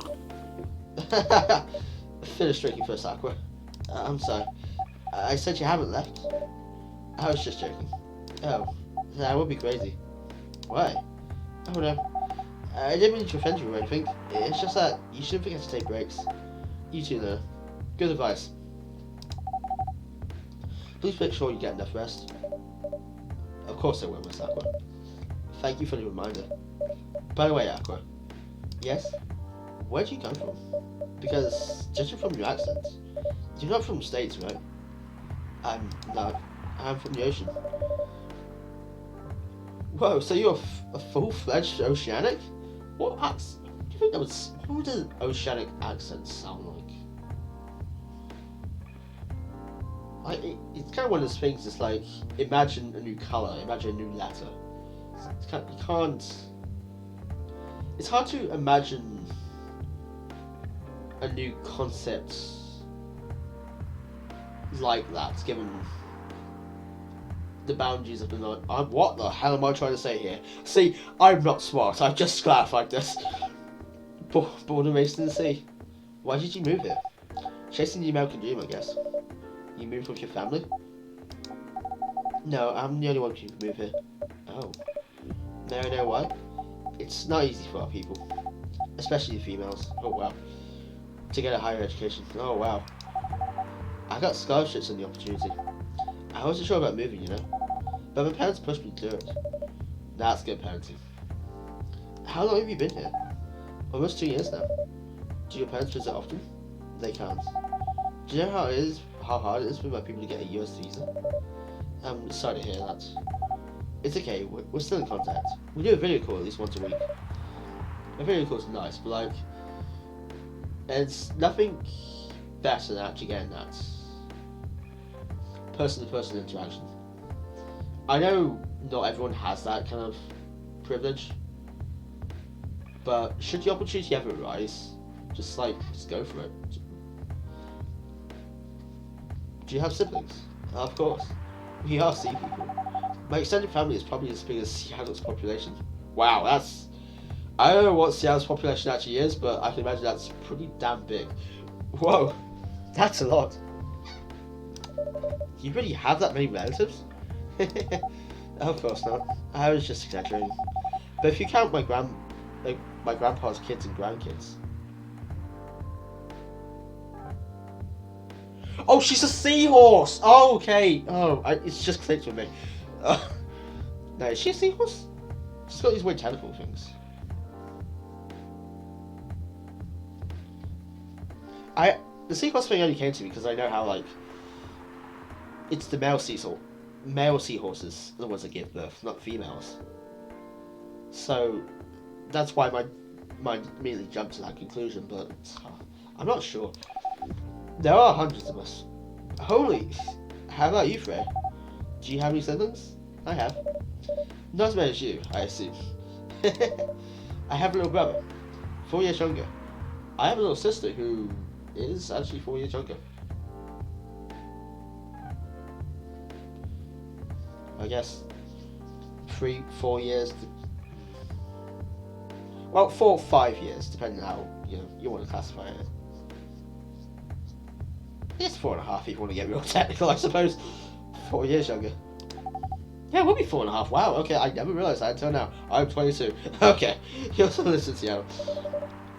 Finish drinking first, Aqua. I'm sorry. I said you haven't left. I was just joking. Oh, that would be crazy. Why? Oh no. I didn't mean to offend you or anything. It's just that you shouldn't forget to take breaks. You too, though. Good advice. Please make sure you get enough rest. Of course I will, Miss Aqua. Thank you for the reminder. By the way, Aqua. Yes? Where do you come from? Because, judging from your accent, you're not from the States, right? No. I'm from the ocean. Whoa, so you're a full-fledged oceanic? What accent? Do you think that was... What would an oceanic accent sound like? It's kind of one of those things. It's like, imagine a new color, imagine a new letter. It's kind of, you can't. It's hard to imagine a new concept like that, given the boundaries of the night. What the hell am I trying to say here? See, I'm not smart. I've just clarified this. Born and raised in the sea. Why did you move here? Chasing the American dream, I guess. You moved with your family? No, I'm the only one who can move here. Oh. May I know why? It's not easy for our people. Especially the females. Oh wow. To get a higher education. Oh wow. I got scholarships and the opportunity. I wasn't sure about moving, you know. But my parents pushed me to do it. That's good parenting. How long have you been here? Almost 2 years now. Do your parents visit often? They can't. Do you know how hard it is for my people to get a US visa? I'm sorry to hear that. It's okay, we're still in contact. We do a video call at least once a week. A video call's nice, but like, it's nothing better than actually getting that person-to-person interaction. I know not everyone has that kind of privilege, but should the opportunity ever arise, just go for it. Do you have siblings? Of course. We are sea people. My extended family is probably as big as Seattle's population. Wow, that's... I don't know what Seattle's population actually is, but I can imagine that's pretty damn big. Whoa, that's a lot. Do you really have that many relatives? Of course not. I was just exaggerating. But if you count my grandpa's kids and grandkids... Oh, she's a seahorse! Oh, okay. Oh, it's just clicked with me. No, is she a seahorse? She's got these weird tentacle things. The seahorse thing only came to me because I know how, like, it's the male seahorses are the ones that give birth, not females. So that's why my mind immediately jumped to that conclusion, but I'm not sure. There are hundreds of us. Holy, how about you, Fred? Do you have any siblings? I have. Not as many as you, I assume. I have a little brother, 4 years younger. I have a little sister who is actually 4 years younger. I guess 3-4 years. Well, 4 or 5 years, depending on how you want to classify it. It's 4.5 if you want to get real technical, I suppose. 4 years younger. Yeah, it would be 4.5. Wow, okay, I never realised that until now. I'm 22. Okay, he also lives in Seattle.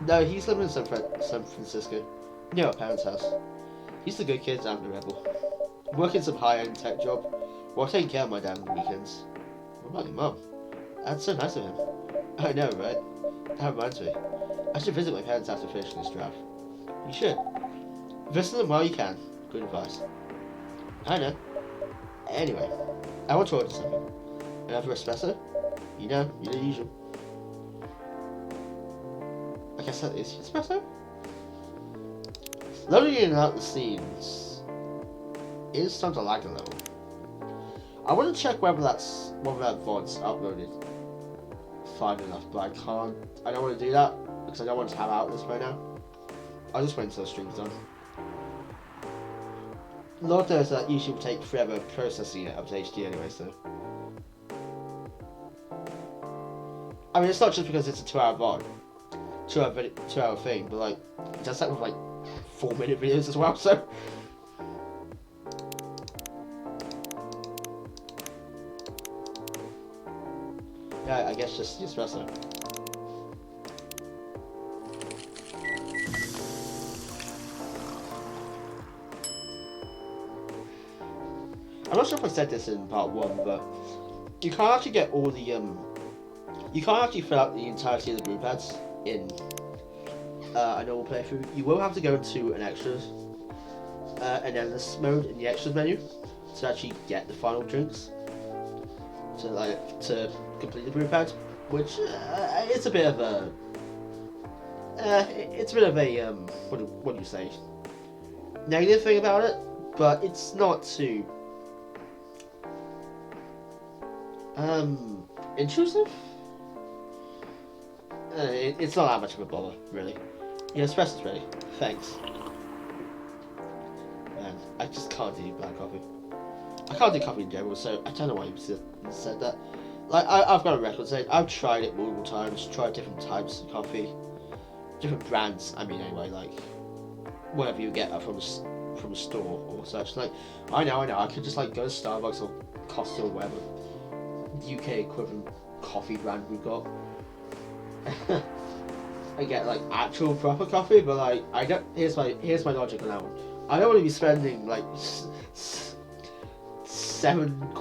No, he's living in San Francisco, near our parents' house. He's the good kid, I'm the rebel. Working some high-end tech job, while taking care of my dad on the weekends. What about your mum? That's so nice of him. I know, right? That reminds me. I should visit my parents after finishing this draft. You should. Visit them while you can. Good advice. I know. Anyway, I want to order something. Another espresso? You know the usual. I guess that is espresso? Loading in and out the scenes is starting to lag a little. I want to check whether that VOD's uploaded fine enough, but I can't. I don't want to do that because I don't want to have out this right now. I'll just wait until the stream's done. Lord knows that usually will take forever processing it up to HD anyway, so. I mean, it's not just because it's a 2-hour VOD, 2-hour thing, but like, it does that with like 4-minute videos as well, so. Yeah, I guess just espresso. I'm not sure if I said this in part 1, but you can't actually get all the you can't actually fill out the entirety of the brew pads in a normal playthrough. You will have to go into an extras an endless mode in the extras menu to actually get the final drinks to complete the brew pad, which it's a bit of a what do you say, negative thing about it, but it's not too intrusive. It's not that much of a bother, really. Your espresso's ready. Thanks. Man, I just can't do black coffee. I can't do coffee in general, so I don't know why you said that. Like, I've got a record saying I've tried it multiple times, tried different types of coffee, different brands. I mean, anyway, like whatever you get from a store or such. Like, I know. I could just like go to Starbucks or Costa or whatever UK equivalent coffee brand we've got. I get like actual proper coffee, but like I don't. Here's my logic on that one. I don't want to be spending like £7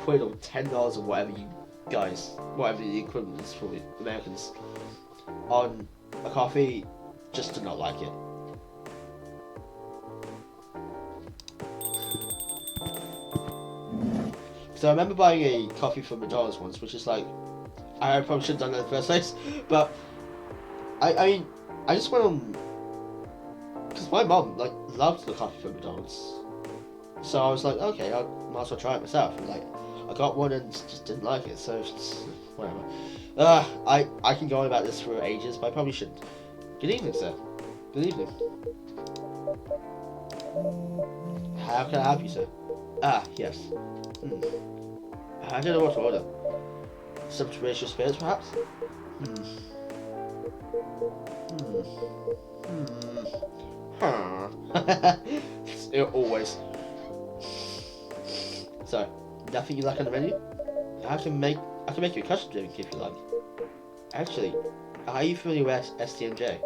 or $10 or whatever the equivalent is for Americans on a coffee just to not like it. So I remember buying a coffee from McDonald's once, which is like, I probably should have done that in the first place, but I mean, I just went on, because my mom like loved the coffee from McDonald's, so I was like, okay, I might as well try it myself, and like, I got one and just didn't like it, so whatever. I can go on about this for ages, but I probably shouldn't. Good evening, sir. Good evening. How can I help you, sir? Ah, yes. I don't know what to order. Some racial spirits, perhaps? Always. So, nothing you like on the menu? I can make you a custom drink if you like. Actually, are you familiar with STMJ?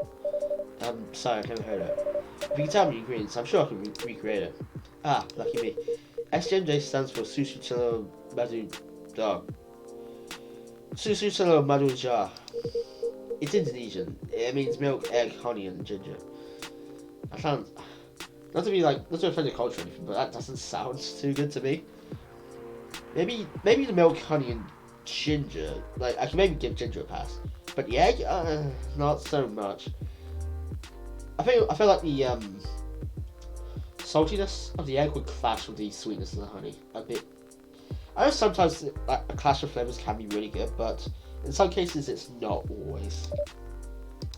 Sorry, I've never heard of it. If you can tell me the ingredients, I'm sure I can recreate it. Ah, lucky me. STMJ stands for Susu Madu Jar. Susu Telo Madu Jar. It's Indonesian. It means milk, egg, honey, and ginger. I sound not to offend the culture or anything, but that doesn't sound too good to me. Maybe the milk, honey, and ginger. Like, I can maybe give ginger a pass, but the egg, not so much. I feel like the saltiness of the egg would clash with the sweetness of the honey a bit. I know sometimes like, a clash of flavors can be really good, but in some cases it's not always.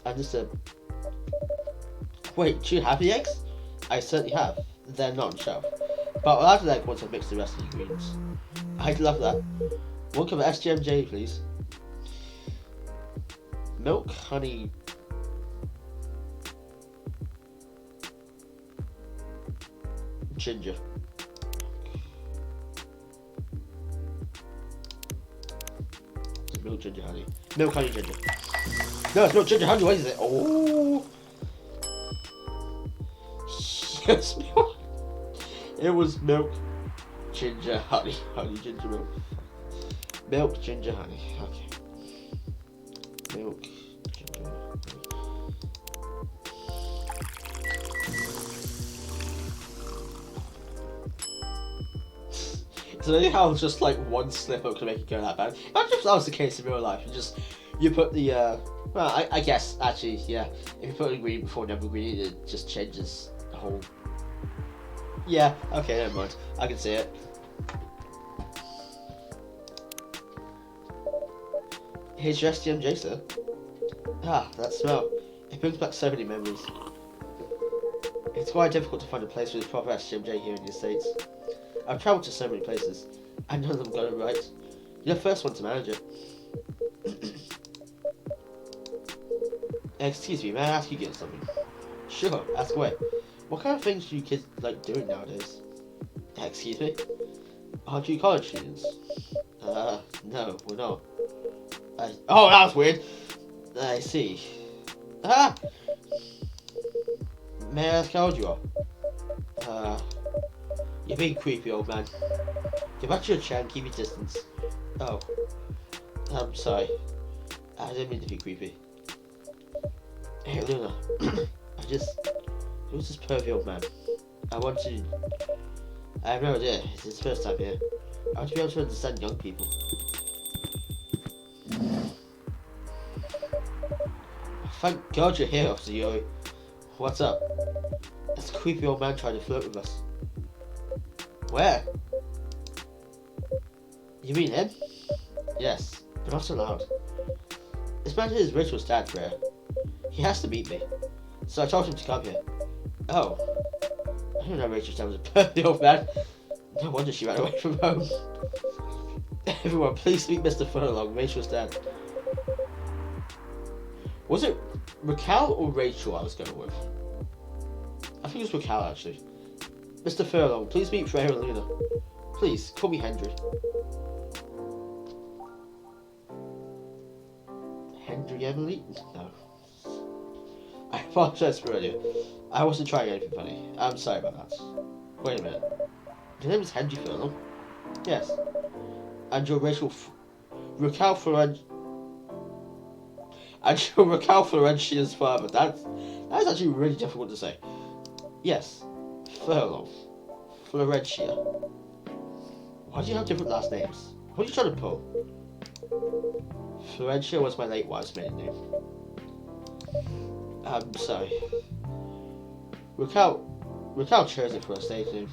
I'm just a... Wait, do you have the eggs? I certainly have. They're not on the shelf. But I'll add the egg once I've mixed the rest of the ingredients. I'd love that. 1 cup of SGMJ, please. Milk, honey. Ginger. Milk, ginger, honey. Milk, honey, ginger. No, it's not ginger, honey. What is it? Oh. Yes, milk. It was milk, ginger, honey. Honey, ginger, milk. Milk, ginger, honey. Okay. Milk, ginger, honey. So maybe how just like one slip up can make it go that bad. Imagine if that was the case in real life. You put the well, I guess actually, yeah. If you put an ingredient before another ingredient, it just changes the whole. Yeah. Okay. Never mind. I can see it. Here's your STMJ, sir. Ah, that smell. It brings back so many memories. It's quite difficult to find a place with proper STMJ here in the States. I've travelled to so many places, and none of them got it right. You're the first one to manage it. Excuse me, may I ask you again something? Sure, ask away. What kind of things do you kids like doing nowadays? Excuse me? Aren't you college students? No, we're not. Oh, that was weird. I see. Ah! May I ask how old you are? You're being creepy, old man. Get back to your chair and keep your distance. Oh. I'm sorry. I didn't mean to be creepy. Hey, Lunar. Who's this pervy old man? I have no idea. It's his first time here. I want to be able to understand young people. Thank God you're here, Officer Yuri. What's up? This creepy old man trying to flirt with us. Where? You mean him? Yes, but not so loud. This man is Rachel's dad, Freya. He has to meet me, so I told him to come here. Oh. I didn't know Rachel's dad was a perfect old man. No wonder she ran away from home. Everyone, please meet Mr. Furlong, Rachel's dad. Was it Raquel or Rachel I was going with? I think it was Raquel, actually. Mr. Furlong, please meet Freya and Luna. Please, call me Hendry. Hendry Emily? No. I apologize for earlier. I wasn't trying anything funny. I'm sorry about that. Wait a minute. Your name is Hendry Furlong? Yes. And you're Raquel Florentia's father. That's actually really difficult to say. Yes. Furlong. Florentia. Why do you have different last names? What are you trying to pull? Florentia was my late wife's maiden name. I'm sorry. Raquel chose it for a stage name.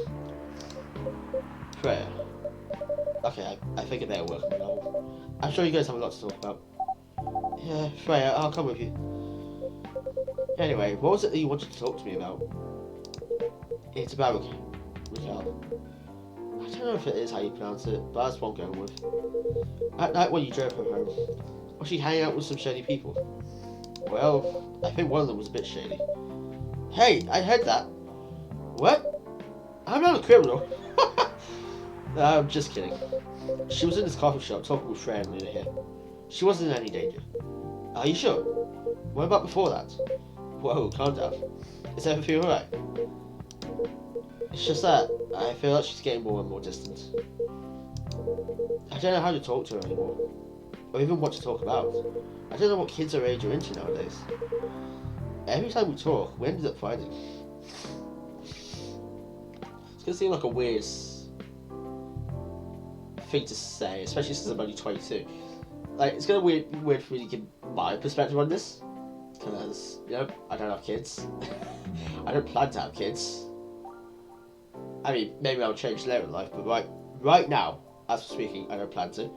Freya. Okay, I think it better work on the novel. I'm sure you guys have a lot to talk about. Yeah, Freya, I'll come with you. Anyway, what was it that you wanted to talk to me about? It's about Raquel. I don't know if it is how you pronounce it, but that's what I'm going with. At night when you drove her home, was she hanging out with some shady people? Well, I think one of them was a bit shady. Hey, I heard that. What? I'm not a criminal. No, I'm just kidding. She was in this coffee shop talking with Freya and Luna here. She wasn't in any danger. Are you sure? What about before that? Whoa, calm down. Is everything alright? It's just that I feel like she's getting more and more distant. I don't know how to talk to her anymore, or even what to talk about. I don't know what kids her age are into nowadays. Every time we talk, we ended up fighting. It's gonna seem like a weird thing to say, especially since I'm only 22. Like, it's gonna be weird for me to give my perspective on this, because, you know, I don't have kids. I don't plan to have kids. I mean, maybe I'll change later in life, but right now, as for speaking, I don't plan to.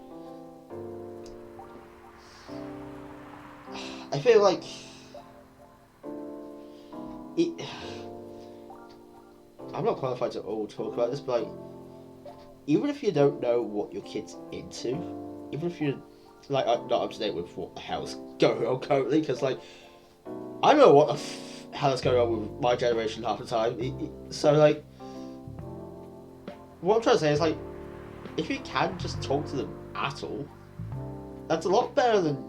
I feel like I'm not qualified to all talk about this, but like, even if you don't know what your kid's into, even if you're like not up to date with what the hell's going on currently, because like I don't know what the hell is going on with my generation half the time. So like, what I'm trying to say is like, if you can just talk to them at all, that's a lot better than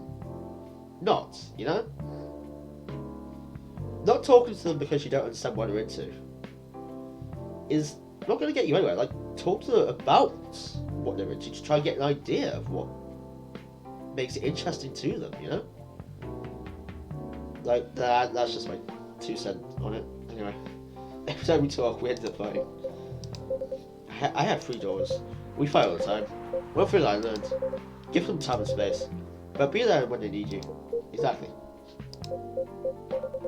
not. You know, not talking to them because you don't understand what they're into is not going to get you anywhere. Like, talk to them about what they're into to try and get an idea of what makes it interesting to them, you know? Like, that's just my 2 cents on it. Anyway, every time we talk, we end up fighting. I have 3 daughters. We fight all the time. One thing I learned, give them time and space, but be there when they need you. Exactly.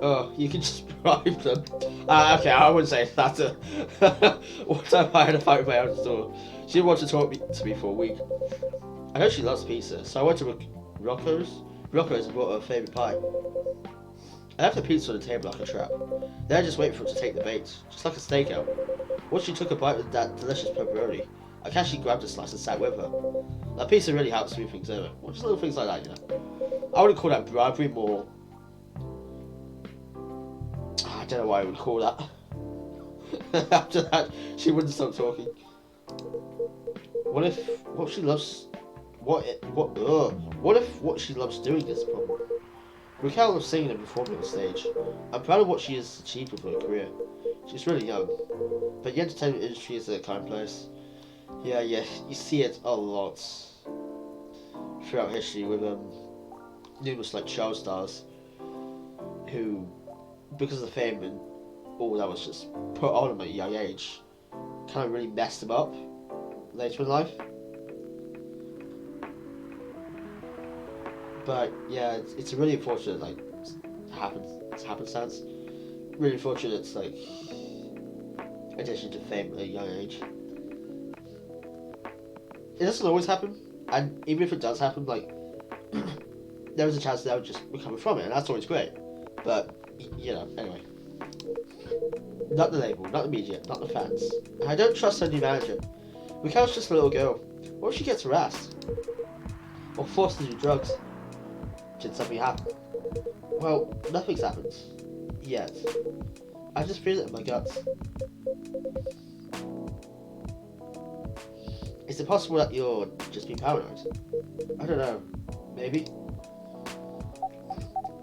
Oh, you can just bribe them. Okay, I wouldn't say that. One time I had a fight with my eldest daughter. She didn't want to talk to me for a week. I know she loves pizza, so I went to Rocco's and bought her favourite pie. I left the pizza on the table like a trap. Then I just waited for it to take the bait, just like a stakeout. Once she took a bite of that delicious pepperoni, I casually grabbed a slice and sat with her. That pizza really helps smooth things over. Well, just little things like that, you know. I wouldn't call that bribery, more... I don't know why I would call that. After that, she wouldn't stop talking. What if what she loves doing is a problem? Raquel loves singing and performing on stage. I'm proud of what she has achieved with her career. She's really young, but the entertainment industry is a kind place. Yeah, you see it a lot throughout history with numerous like child stars who, because of the fame and all that was just put on them at a young age, kind of really messed them up later in life. But yeah, it's a really unfortunate like happenstance. Really unfortunate it's like addition to fame at a young age. It doesn't always happen, and even if it does happen, like there is a chance they'll just recover from it, and that's always great. But you know, anyway. Not the label, not the media, not the fans. And I don't trust her new manager. Raquel's just a little girl. What if she gets harassed? Or forced to do drugs? Did something happen? Well, nothing's happened. Yet. I just feel it in my guts. Is it possible that you're just being paranoid? I don't know. Maybe?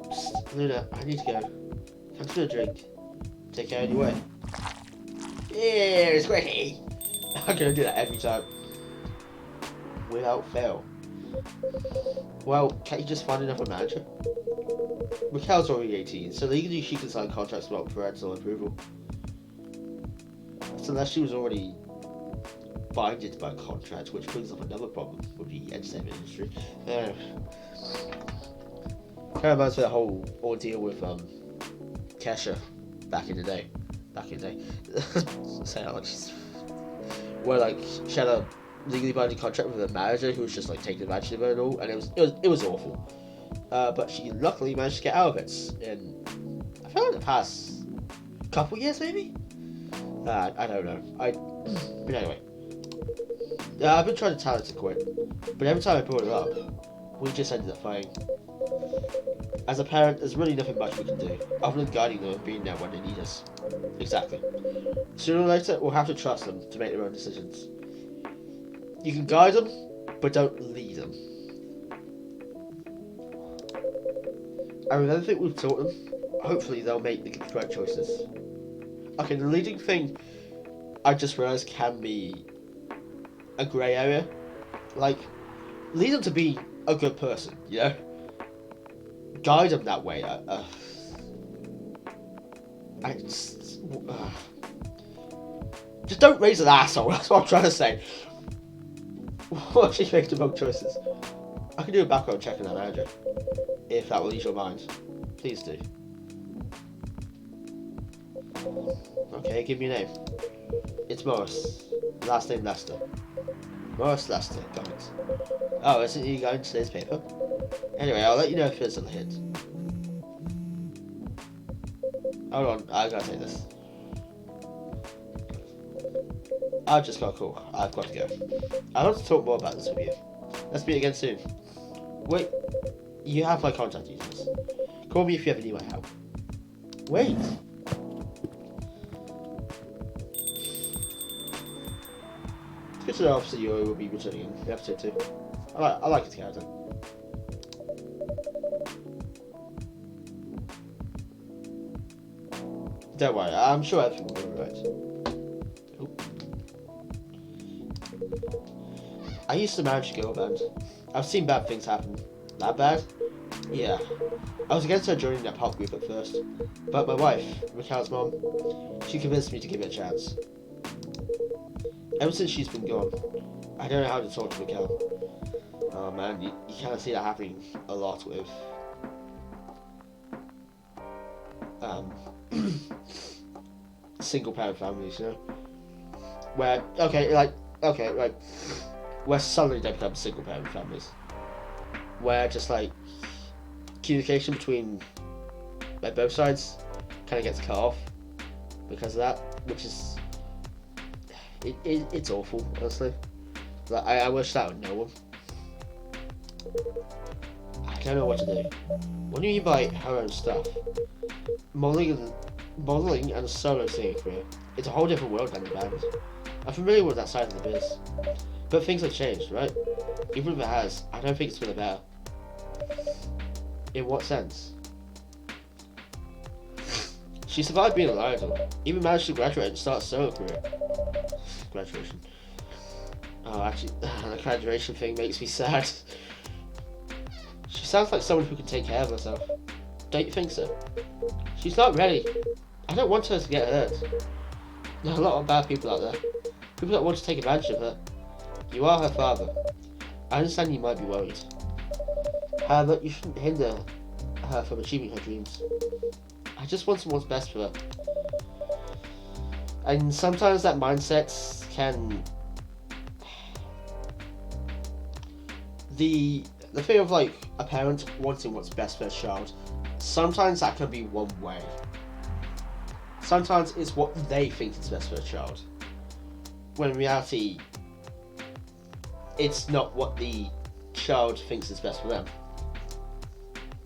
Psst, Luna, I need to go. Come to a drink. Take care anyway. Here's Gritty! I'm gonna do that every time. Without fail. Well, can't you just find another manager? Raquel's already 18, so legally she can sign contracts without parental approval. So unless she was already binded by a contract, which brings up another problem with the entertainment industry. Kind of reminds me of the whole ordeal with Kesha back in the day. Say how much. Where like she had a legally binding contract with a manager who was just like taking advantage of her and all, and it was awful. But she luckily managed to get out of it in I feel like the past couple years maybe. I don't know. But anyway. I've been trying to tell her to quit, but every time I brought it up, we just ended up fighting. As a parent, there's really nothing much we can do, other than guiding them and being there when they need us. Exactly. Sooner or later, we'll have to trust them to make their own decisions. You can guide them, but don't lead them. And with everything we've taught them, hopefully they'll make the correct choices. Okay, the leading thing, I just realised, can be a grey area. Like, lead them to be a good person, you know? Guide them that way. Just don't raise an asshole, that's what I'm trying to say. What if you make the wrong choices? I can do a background check on that manager, if that will ease your mind. Please do. Okay, give me a name. It's Morris. Last name Lester. Morris Lester, got it. Oh, isn't he going to today's paper? Anyway, I'll let you know if there's a hit. Hold on, I gotta say this. I just got a call. I've got to go. I want to talk more about this with you. Let's meet again soon. Wait, you have my contact details. Call me if you ever need my help. Wait. It's good to know obviously you will be returning in the episode 2. I like his character. Don't worry, I'm sure everything will be alright. I used to manage a girl band. I've seen bad things happen. That bad? Yeah. I was against her joining that pop group at first, but my wife, Raquel's mom, she convinced me to give it a chance. Ever since she's been gone, I don't know how to talk to Raquel. Oh man, you kind of see that happening a lot with single parent families, you know? Where, where suddenly they become single parent families. Where just like communication between both sides kind of gets cut off because of that, which is it's awful, honestly. Like, I wish that would know one. I don't know what to do. What do you mean by her own stuff? Modeling and a solo singing career. It's a whole different world than the band. I'm familiar with that side of the biz. But things have changed, right? Even if it has, I don't think it's for the better. In what sense? She survived being an idol, even managed to graduate and start a solo career. Graduation. Oh, actually, the graduation thing makes me sad. She sounds like someone who can take care of herself. Don't you think so? She's not ready. I don't want her to get hurt. There are a lot of bad people out there. People that want to take advantage of her. You are her father. I understand you might be worried. However, you shouldn't hinder her from achieving her dreams. I just want what's best for her. And sometimes that mindset can... The thing of like a parent wanting what's best for their child, sometimes that can be one way. Sometimes it's what they think is best for their child. When in reality, it's not what the child thinks is best for them.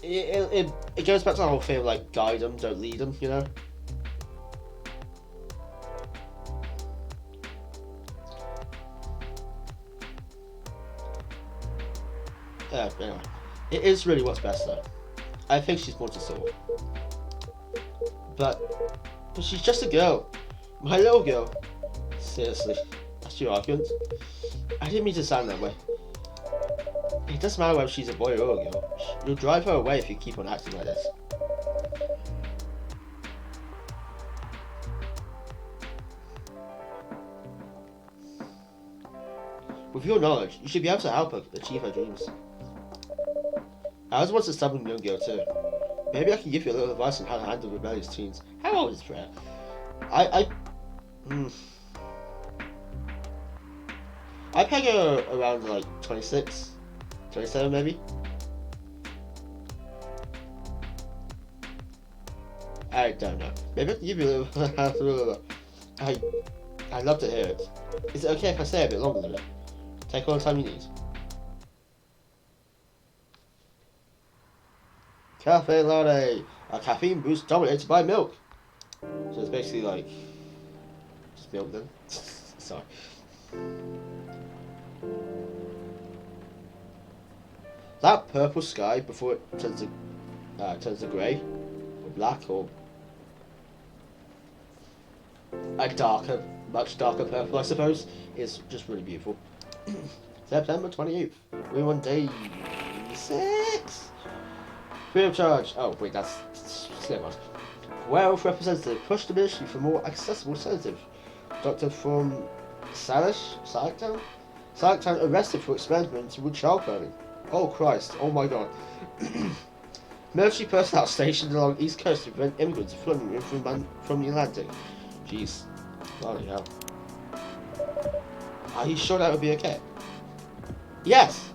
It goes back to the whole thing of like, guide them, don't lead them, you know? Anyway, it is really what's best though. I think she's more to soul. But she's just a girl. My little girl. Seriously, that's your argument? I didn't mean to sound that way. It doesn't matter whether she's a boy or a girl. You'll drive her away if you keep on acting like this. With your knowledge, you should be able to help her achieve her dreams. I was once a stubborn young girl too. Maybe I can give you a little advice on how to handle rebellious teens. How old is Freya? I peg her around like 26, 27 maybe. I don't know. Maybe I can give you a little... I'd love to hear it. Is it okay if I stay a bit longer than that? Take all the time you need. Cafe latte. A caffeine boost dominated by milk. So it's basically like just milk then. Sorry. That purple sky before it turns to grey or black or a darker, much darker purple, I suppose, is just really beautiful. September 28th. We're on day 6. Free of charge. Oh wait, that's never mind. Werewolf representative push the ministry for more accessible sedative. Doctor from Saliktown arrested for experimenting with child burning. Oh Christ! Oh my God! Military personnel stationed along the east coast to prevent immigrants flooding in from the Atlantic. Jeez, bloody hell! Are you sure that would be okay? Yes.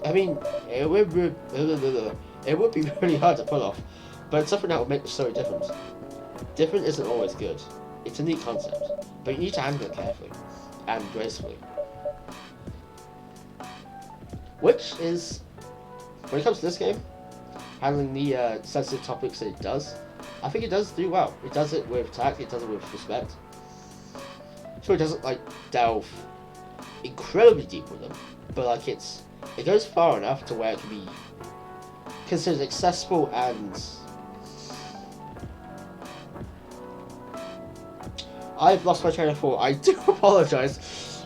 I mean, it would be really hard to pull off, but it's something that would make the story different. Different isn't always good. It's a neat concept, but you need to handle it carefully. and gracefully. Which is, when it comes to this game, handling the sensitive topics that it does, I think it does do well. It does it with tact, it does it with respect. Sure, it doesn't like delve incredibly deep with them, but like it goes far enough to where it can be considered accessible and... I've lost my train of thought. I do apologise.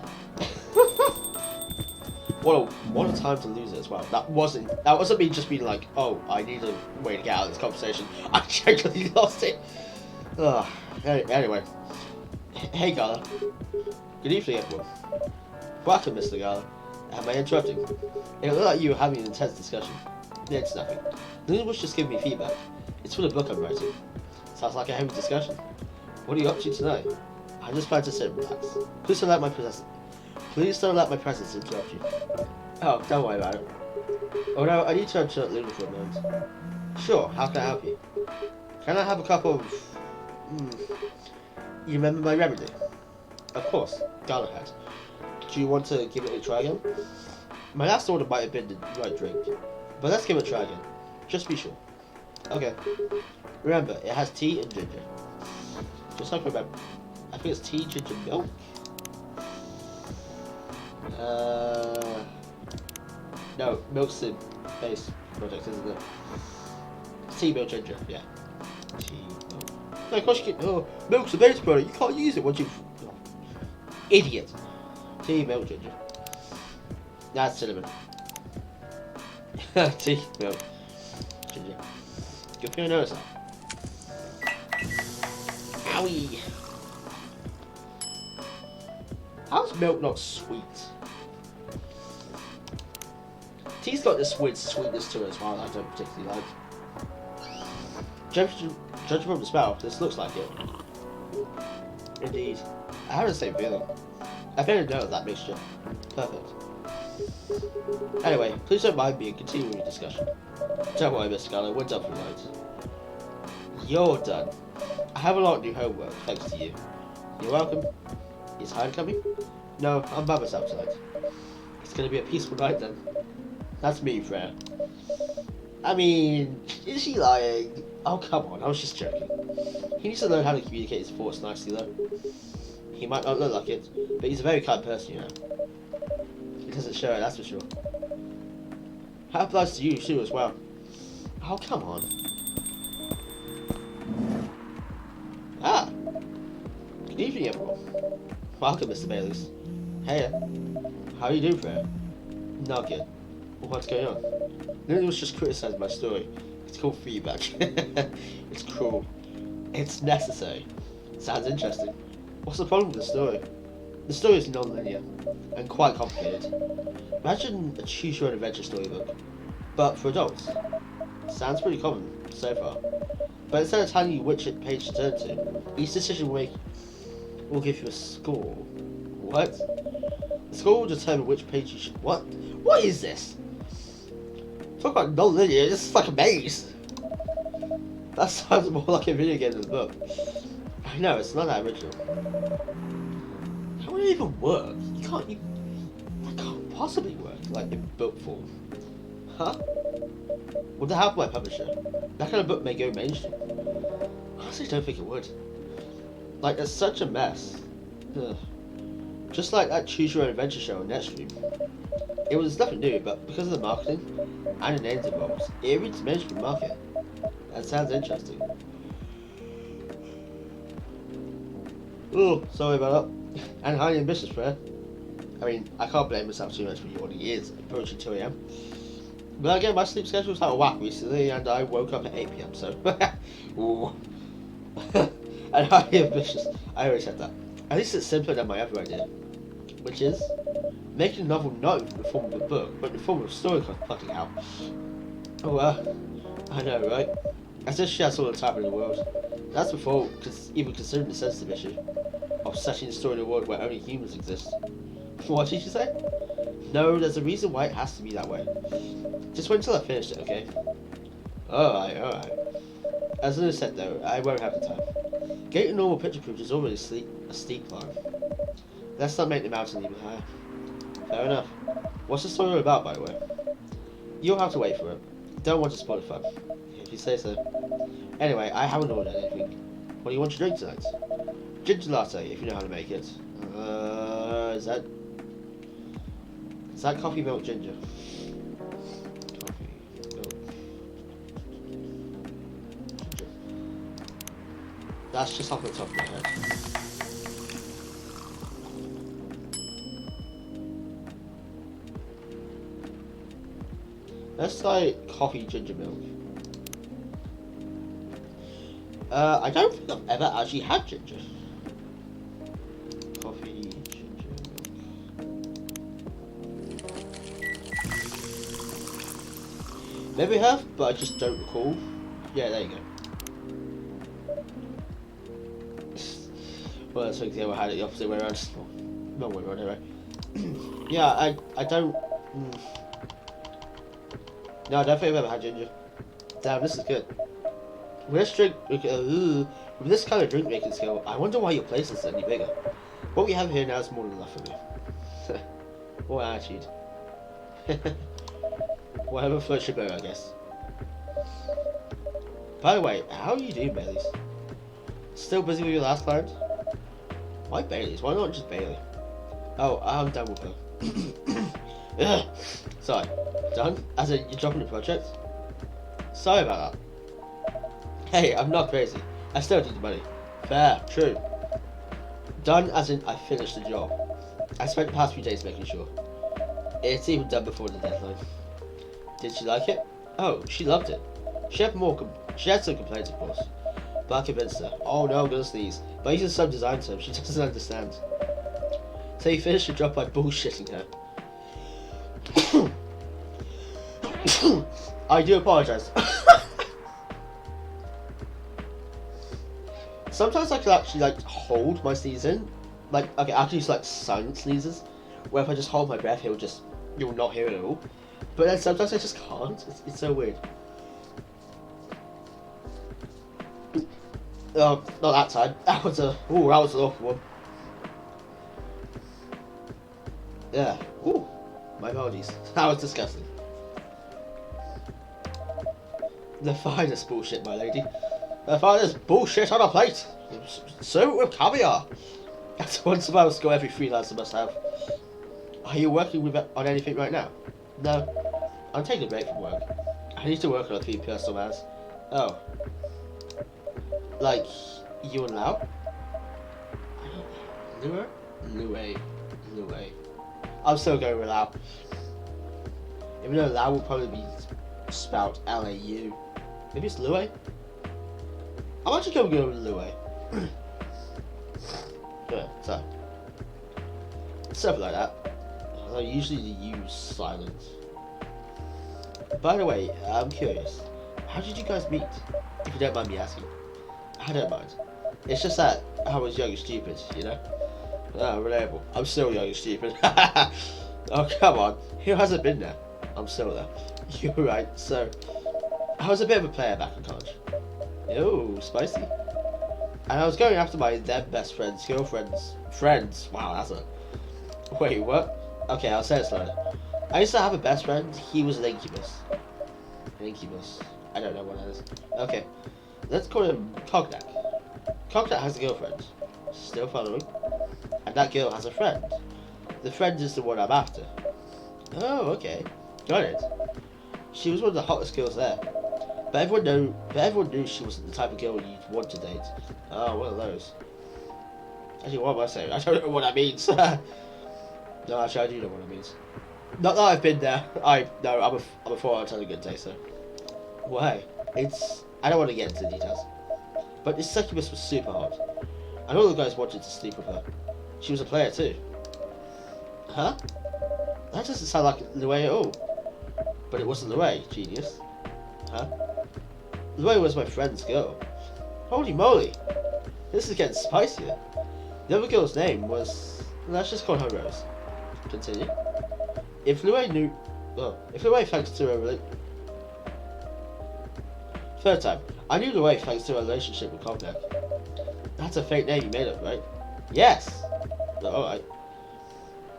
What a time to lose it as well. That wasn't me just being like, oh, I need a way to get out of this conversation. I genuinely lost it. Ugh. Anyway. Hey, Gala. Good evening, everyone. Welcome, Mr. Gala. Am I interrupting? It looked like you were having an intense discussion. It's nothing. Lunar was just giving me feedback. It's for the book I'm writing. Sounds like a heavy discussion. What are you up to tonight? I just plan to sit and relax. Please don't let my presence interrupt you. Oh, don't worry about it. Oh no, I need to interrupt Lunar for a moment. Sure, how can I help you? Can I have a cup of... You remember my remedy? Of course, Gala had. Do you want to give it a try again? My last order might have been the right drink, but let's give it a try again. Just be sure. Okay. Remember, it has tea and ginger. Just like remember. I think it's tea, ginger, milk. No, milk's the base product, isn't it? Tea, milk, ginger, yeah. Tea, milk. No, of course you can. Oh, milk's the base product. You can't use it once you've. Oh, idiot. Tea, milk, ginger. That's cinnamon. Tea, milk, ginger. Good thing I noticed that. Owie. How's milk not sweet? Tea's got this weird sweetness to it as well that I don't particularly like. Judging from the smell, this looks like it. Indeed. I have the same feeling. I better know that mixture. Perfect. Anyway, please don't mind me and continue your discussion. Don't worry, Mr. Gallo, we're done for the night. You're done. I have a lot of new homework, thanks to you. You're welcome. Is Hyde coming? No, I'm by myself tonight. It's gonna be a peaceful night then. That's me, Freya. I mean, is she lying? Oh, come on, I was just joking. He needs to learn how to communicate his thoughts nicely, though. He might not look like it, but he's a very kind person, you know. He doesn't show it, that's for sure. How applies to you, too, as well. Oh, come on. Ah! Good evening, everyone. Welcome, Mr. Baileys. Hey, how are you doing, Freya? Not good. What's going on? Lunar was just criticising my story. It's called feedback. It's cruel. It's necessary. Sounds interesting. What's the problem with the story? The story is non-linear and quite complicated. Imagine a choose-your-own-adventure storybook, but for adults. Sounds pretty common so far. But instead of telling you which page to turn to, each decision will give you a score. What? The score will determine which page you should... What? What is this? Talk about non-linear, this is like a maze. That sounds more like a video game than a book. I know, it's not that original. How would it even work? That can't possibly work, like in book form. Huh? With the help of my publisher, that kind of book may go mainstream. I honestly don't think it would. Like, it's such a mess. Ugh. Just like that Choose Your Own Adventure show on Netstream. It was nothing new, but because of the marketing and the names involved, it reached the mainstream market. That sounds interesting. Oh, sorry about that. And highly ambitious, Fred. I mean, I can't blame myself too much when it already is approaching 2 AM. But again, my sleep schedule was out of whack recently, and I woke up at 8 PM, so... Ooh. And highly ambitious. I already said that. At least it's simpler than my other idea. Which is... making a novel not in the form of a book, but in the form of a story plotting out. Oh, I know, right? As if she has all the time in the world. That's before even considering the sensitive issue of setting the story in a world where only humans exist. What did you say? No, there's a reason why it has to be that way. Just wait until I finish it, okay? Alright. As I said though, I won't have the time. Getting a normal picture proof is already a steep climb. Let's not make the mountain even higher. Fair enough. What's the story all about, by the way? You'll have to wait for it. Don't want to spoil the fun. If you say so. Anyway, I haven't ordered anything. What do you want to drink tonight? Ginger latte, if you know how to make it. Is that coffee, milk, ginger? Coffee, milk, ginger. That's just off the top of my head. Let's try coffee, ginger, milk. I don't think I've ever actually had ginger. Coffee, ginger, milk. Maybe I have, but I just don't recall. Yeah, there you go. Well, that's because I had it the opposite way around. Wrong way around, anyway. Yeah, I don't. No, I don't think I've ever had ginger. Damn, this is good. With this kind of drink making skill, I wonder why your place isn't any bigger. What we have here now is more than enough for me. What attitude. Whatever floats your boat, I guess. By the way, how are you doing, Baileys? Still busy with your last client? Why Baileys? Why not just Bailey? Oh, I'm done with her. Sorry. Done? As in, you're dropping the project? Sorry about that. Hey, I'm not crazy. I still need the money. Fair, true. Done as in I finished the job. I spent the past few days making sure. It's even done before the deadline. Did she like it? Oh, she loved it. She had some complaints, of course. But I convinced her. Oh no, I'm gonna sneeze. But using some design terms she doesn't understand. So you finished the job by bullshitting her. I do apologise. Sometimes I can actually like hold my sneeze in. Like, okay, I can use like silent sneezes, where if I just hold my breath, you'll not hear it at all. But then sometimes I just can't. It's so weird. Not that time. That was an awful one. Yeah. Ooh, my apologies. That was disgusting. The finest bullshit, my lady. The finest bullshit on a plate. Serve it with caviar. That's one survival skill every freelancer must have. Are you working on anything right now? No. I'm taking a break from work. I need to work on a few personal matters. Oh. Like, you and Lau? Lunar? Luay. I'm still going with Lau. Even though Lau will probably be spelled L-A-U. Maybe it's Luay? I'm actually going to go with Luay. Yeah, so. Stuff like that. I usually use silence. By the way, I'm curious. How did you guys meet? If you don't mind me asking. I don't mind. It's just that I was young and stupid, you know? Reliable. I'm still young and stupid. Oh, come on. Who hasn't been there? I'm still there. You're right. So, I was a bit of a player back in college. Ooh, spicy. And I was going after my then best friend's girlfriend's friends. Wow, that's a... Wait, what? Okay, I'll say it slowly. I used to have a best friend. He was an incubus. An incubus. I don't know what that is. Okay. Let's call him Cognac. Cognac has a girlfriend. Still following. And that girl has a friend. The friend is the one I'm after. Oh, okay. Got it. She was one of the hottest girls there. But everyone knew she wasn't the type of girl you'd want to date. Oh, one of those. Actually, what am I saying? I don't know what that means. No, actually, I do know what it means. Not that I've been there. I'm a 4 out of 10 a good day, so. Why? I don't want to get into the details. But this succubus was super hot. And all the guys wanted to sleep with her. She was a player too. Huh? That doesn't sound like Luay at all. But it wasn't Luay, genius. Huh? Luay was my friend's girl. Holy moly! This is getting spicier. The other girl's name was... Let's just call her Rose. Continue. If Luay thanks to her Third time. I knew Luay thanks to her relationship with Cognac. That's a fake name you made up, right? Yes! Alright.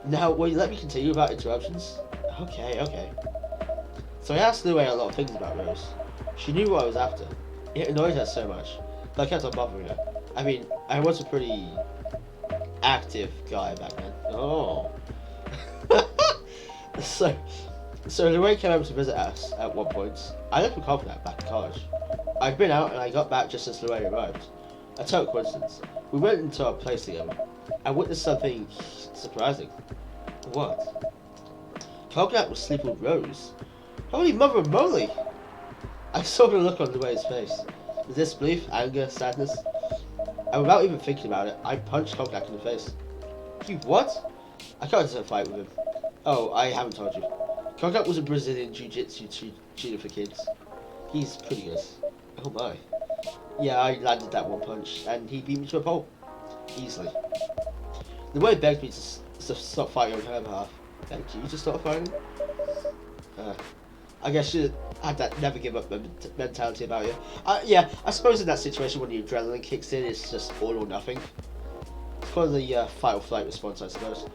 Now, will you let me continue without interruptions? Okay. So I asked Lue a lot of things about Rose. She knew what I was after. It annoyed her so much, but I kept on bothering her. I mean, I was a pretty active guy back then. Oh. so Lue came over to visit us at one point. I left with Confidant back in college. I'd been out and I got back just as Lue arrived. A total coincidence. We went into our place together. I witnessed something surprising. What? Coconut was sleeping with Rose. Holy mother moly! I saw the look on Lue's face. Disbelief, anger, sadness. And without even thinking about it, I punched Coconut in the face. You what? I got into a fight with him. Oh, I haven't told you. Coconut was a Brazilian jiu-jitsu tutor for kids. He's pretty good. Oh my. Yeah, I landed that one punch, and he beat me to a pulp. Easily. Lue begged me to stop fighting on her behalf. Thank you to stop fighting? I guess you had that never give up mentality about you. Yeah, I suppose in that situation when your adrenaline kicks in, it's just all or nothing. It's kind of the fight or flight response, I suppose.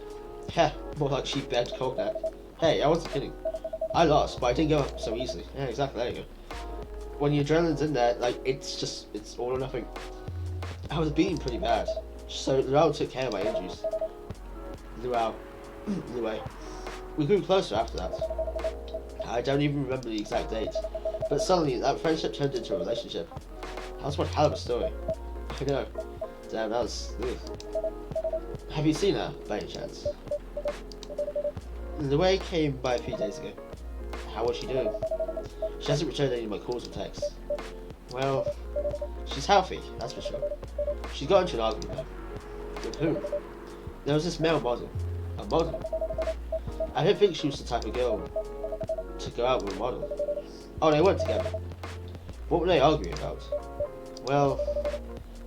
Yeah, more like she begged Coconut. Hey, I wasn't kidding. I lost, but I didn't give up so easily. Yeah, exactly, there you go. When your adrenaline's in there, like, it's all or nothing. I was beaten pretty bad, so Luau took care of my injuries. Lue. We grew closer after that. I don't even remember the exact date, but suddenly that friendship turned into a relationship. That was one hell of a story. I know. Damn, that was... Ugh. Have you seen her, by any chance? Lue came by a few days ago. How was she doing? She hasn't returned any of my calls or texts. Well, she's healthy, that's for sure. She got into an argument though. With whom? There was this male model. A model? I don't think she was the type of girl to go out with a model. Oh, they weren't together. What were they arguing about? Well,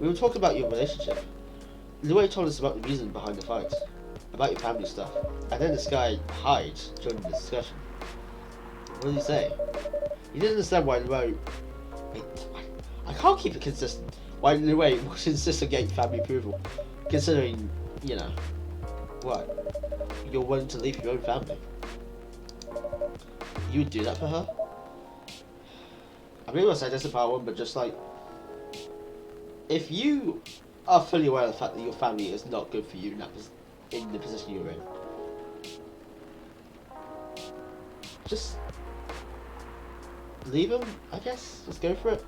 we were talking about your relationship. Lue told us about the reason behind the fight. About your family stuff. And then this guy hid during the discussion. What did he say? He didn't understand why Lue... I can't keep it consistent. Why Lue would insist on getting family approval. Considering, you know... What? You're willing to leave your own family. You would do that for her? I'm not gonna say this about one, but just like... If you are fully aware of the fact that your family is not good for you in the position you're in, just leave him, I guess. Just go for it.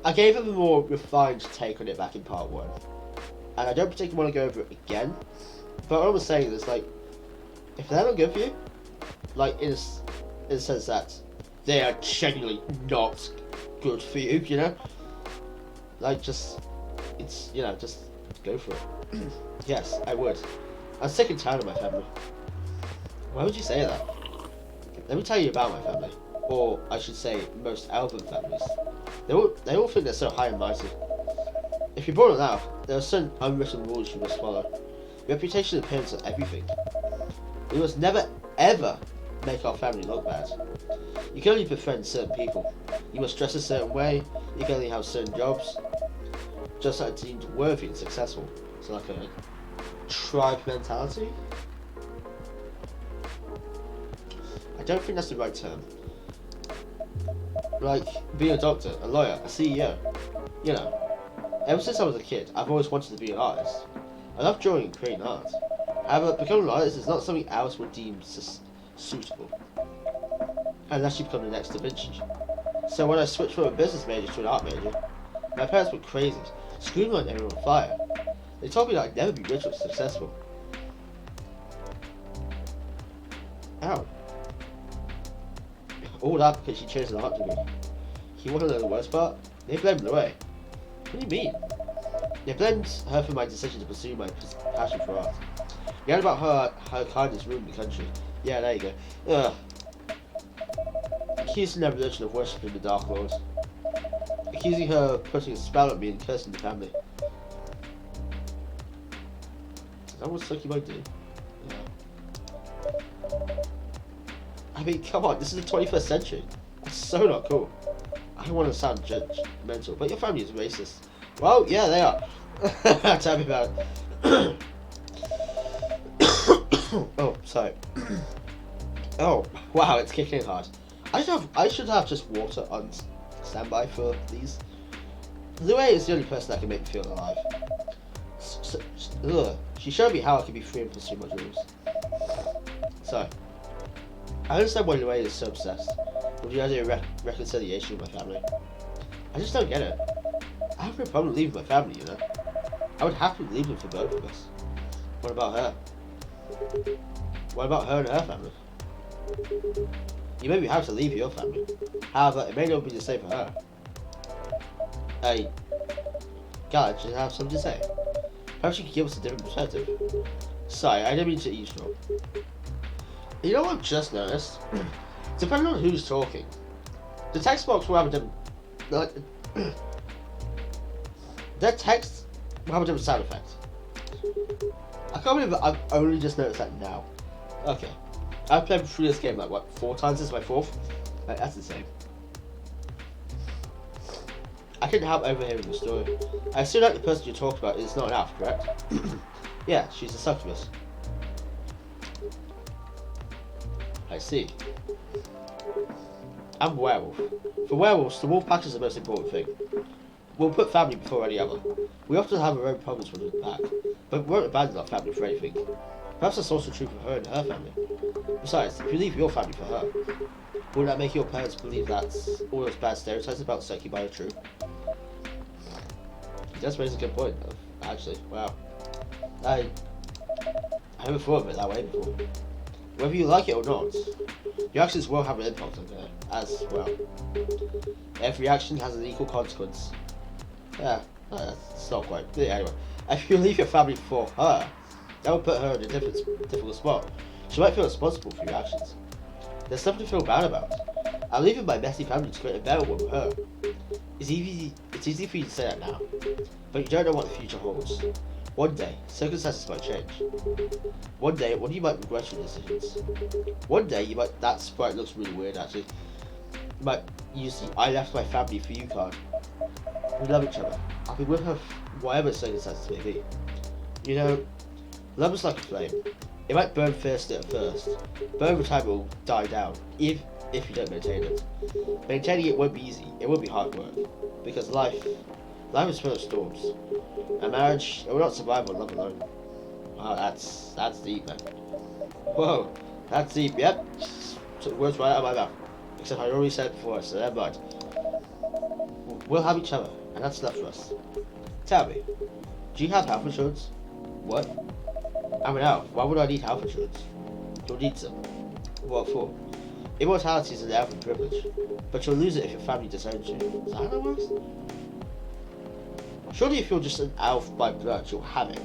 I gave him a more refined take on it back in part 1, and I don't particularly want to go over it again. But what I was saying is, like, if they're not good for you, like in a sense that they are genuinely not good for you, you know, like just go for it. Yes, I would. I'm sick and tired of my family. Why would you say that? Let me tell you about my family, or I should say, most elven families. They all think they're so high and mighty. If you're born an elf, there are certain unwritten rules you must follow. Reputation and appearance are everything. We must never, ever make our family look bad. You can only befriend certain people. You must dress a certain way. You can only have certain jobs. Just like deemed worthy and successful. So like a tribe mentality? I don't think that's the right term. Like being a doctor, a lawyer, a CEO. You know. Ever since I was a kid, I've always wanted to be an artist. I love drawing and creating art. However, becoming an artist is not something else would deem suitable. Unless you become the next Da Vinci. So when I switched from a business major to an art major, my parents were crazy, screaming like they were on fire. They told me that I'd never be rich or successful. Ow. All that because she chose an art degree. You want to know the worst part? They blamed Lue. What do you mean? They blamed her for my decision to pursue my passion for art. You heard about her kindness ruined the country. Yeah, there you go. Ugh. Accusing their religion of worshipping the Dark Lord. Accusing her of putting a spell on me and cursing the family. Is that what Suki might do? Yeah. I mean, come on, this is the 21st century. That's so not cool. I don't want to sound judgmental, but your family is racist. Well, yeah, they are. Tell me about it. Oh, sorry. Oh, wow, it's kicking hard. I should have just water on standby for these. Lue is the only person that can make me feel alive. She showed me how I can be free and pursue my dreams. So, I understand why Lue is so obsessed with the idea of reconciliation with my family. I just don't get it. I have no problem leaving my family, you know. I would happily leave them for both of us. What about her? What about her and her family? You may be happy to leave your family. However, it may not be the same for her. Hey, God, do you have something to say? Perhaps you could give us a different perspective. Sorry, I didn't mean to eavesdrop. You know what I've just noticed? Depending on who's talking, the text box will have a different... Like, their text will have a different sound effect. I can't believe I've only just noticed that now. Okay. I've played through this game like, what, 4 times? This is my 4th? Like, that's insane. I couldn't help overhearing the story. I assume that the person you talked about is not an elf, correct? Yeah, she's a succubus. I see. I'm a werewolf. For werewolves, the wolf pack is the most important thing. We'll put family before any other. We often have our own problems with the pack, but we won't abandon our family for anything. Perhaps that's also true for her and her family. Besides, if you leave your family for her, wouldn't that make your parents believe that all those bad stereotypes about succubi are true? He does raise a good point, though. Actually, wow. I never thought of it that way before. Whether you like it or not, your actions will have an impact on her as well. Every action has an equal consequence. Yeah, that's not quite. Yeah, anyway, if you leave your family for her, that will put her in a difficult spot. She might feel responsible for your actions. There's something to feel bad about. I'm leaving my messy family to create a better one with her. It's easy for you to say that now, but you don't know what the future holds. One day, circumstances might change. One day, you might regret your decisions. One day, that sprite looks really weird actually. You might use the "I left my family for you" card. We love each other. I'll be with her whatever circumstances may be. You know, love is like a flame. It might burn fiercely at first, but over time it will die down, if you don't maintain it. Maintaining it won't be easy, it won't be hard work, because life is full of storms. A marriage, it will not survive on love alone. Wow, that's deep, man. Whoa, that's deep, yep. Took the words right out of my mouth. Except I already said it before, so never mind. We'll have each other, and that's enough for us. Tell me, do you have health insurance? What? I'm an elf. Why would I need health insurance? You'll need some. What for? Immortality is an elfin privilege, but you'll lose it if your family disowns you. Is that how it works? Surely if you're just an elf by birth, you'll have it.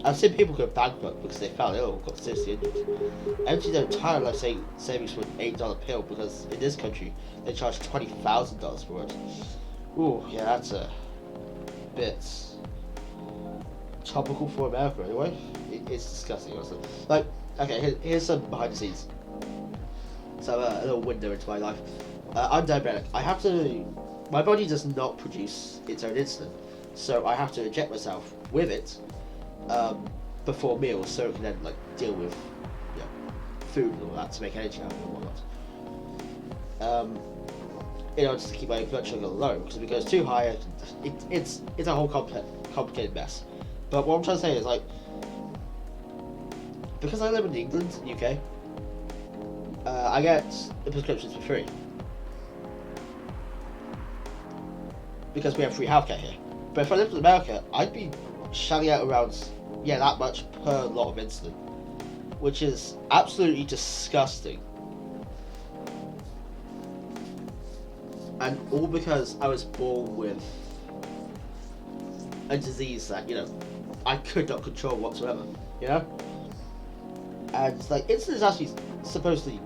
I've seen people go bankrupt because they fell ill or got seriously injured. Empty their entire life savings for an $8 pill because in this country they charge $20,000 for it. Ooh, yeah, that's a bit topical for America anyway. It's disgusting, honestly. Like, okay, here's some behind the scenes. So a little window into my life. I'm diabetic. My body does not produce its own insulin, so I have to inject myself with it before meals, so it can then like deal with food and all that to make energy out of it and whatnot. In order to keep my blood sugar low, because if it goes too high, it's a whole complicated mess. But what I'm trying to say is like, because I live in England, UK, I get the prescriptions for free. Because we have free healthcare here. But if I lived in America, I'd be shelling out around, that much per lot of insulin. Which is absolutely disgusting. And all because I was born with a disease that, I could not control whatsoever, And like, insulin is actually supposedly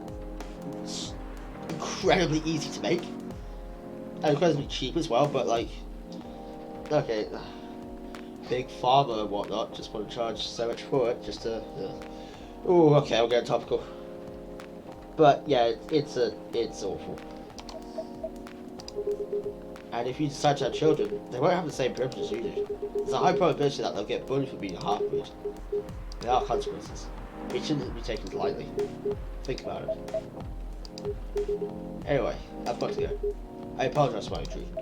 incredibly easy to make. And incredibly cheap as well, but like, okay, big pharma and whatnot just want to charge so much for it just to, oh, okay, I'll get topical. But yeah, it's awful. And if you decide to have children, they won't have the same privileges you do. There's a high probability that they'll get bullied for being a half-breed. There are consequences. It shouldn't be taken lightly. Think about it. Anyway, I've got to go. I apologize for my intrusion.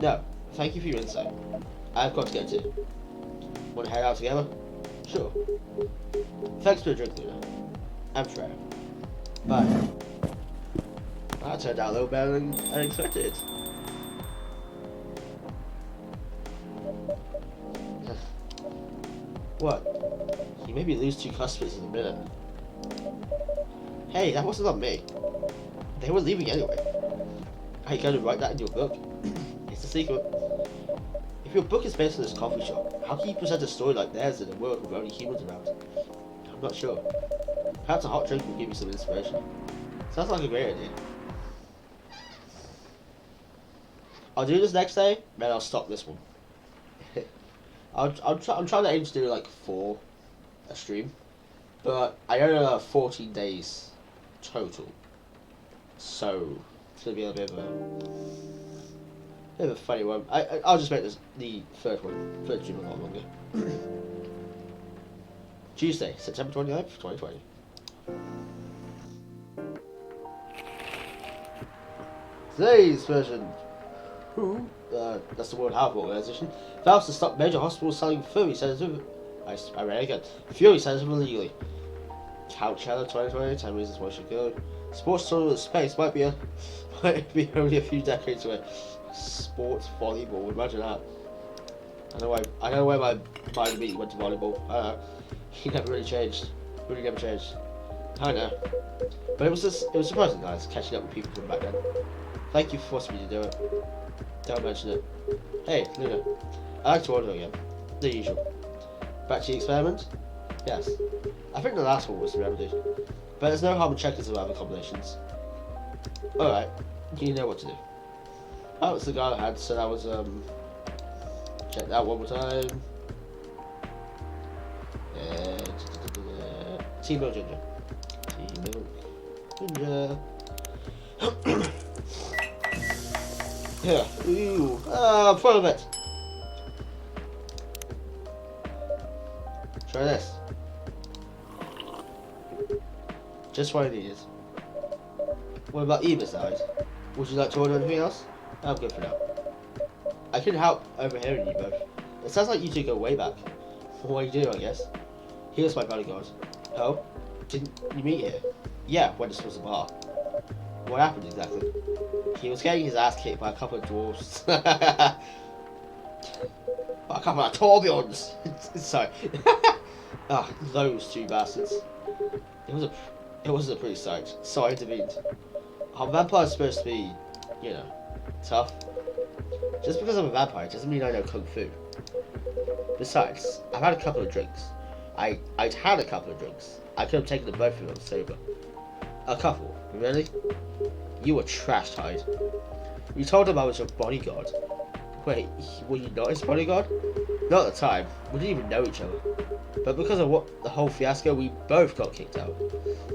No, thank you for your insight. I've got to go too. Want to head out together? Sure. Thanks for the drink, Lunar. I'm sure. Bye. That turned out a little better than I expected. What? You made me lose 2 customers in a minute. Hey, that wasn't on me. They were leaving anyway. Are you going to write that in your book? It's a secret. If your book is based on this coffee shop, how can you present a story like theirs in a world with only humans around? I'm not sure. Perhaps a hot drink will give you some inspiration. Sounds like a great idea. I'll do this next day, then I'll stop this one. I'm trying to aim to do like 4 a stream, but I only have 14 days total, so it's gonna be a bit of a funny one. I'll just make this the third stream a lot longer. Tuesday, September 29th, 2020. Today's version. Who? That's the World Health Organization. Vows to stop major hospitals selling Fury sedative. I read it again. Fury sedative illegally. Count Channel 2020. 10 reasons why should go. Sports tournament space might be only a few decades away. Sports volleyball. Imagine that. I know where my mind immediately went to volleyball. I don't know. He never really changed. Really never changed. I know. But it was surprising nice catching up with people from back then. Thank you for forcing me to do it. Don't mention it. Hey, Lunar. I like to order again. The usual. Back to the experiment? Yes. I think the last one was remedied. But there's no harm in checking some other combinations. Alright. You know what to do. That was the guy I had, so that was, check that one more time. Tea milk ginger. Tea milk ginger. Yeah. Ooh. I'm full of it. Try this. Just what I needed. What about Eva's side? Would you like to order anything else? I'm good for now. I couldn't help overhearing you both. It sounds like you two go way back. What do you do, I guess? He was my bodyguard. Oh? Didn't you meet here? Yeah, when this was a bar. What happened exactly? He was getting his ass kicked by a couple of dwarves. By a couple of Torbjorns. Sorry. Ah, those 2 bastards. It was a pretty sight. So I intervened. Our vampire's supposed to be, you know, tough. Just because I'm a vampire doesn't mean I know kung fu. Besides, I've had a couple of drinks. I'd had a couple of drinks. I could have taken them both if I was sober. A couple? Really? You were trashed, Hyde. You told him I was your bodyguard. Wait, were you not his bodyguard? Not at the time. We didn't even know each other. But because of the whole fiasco, we both got kicked out.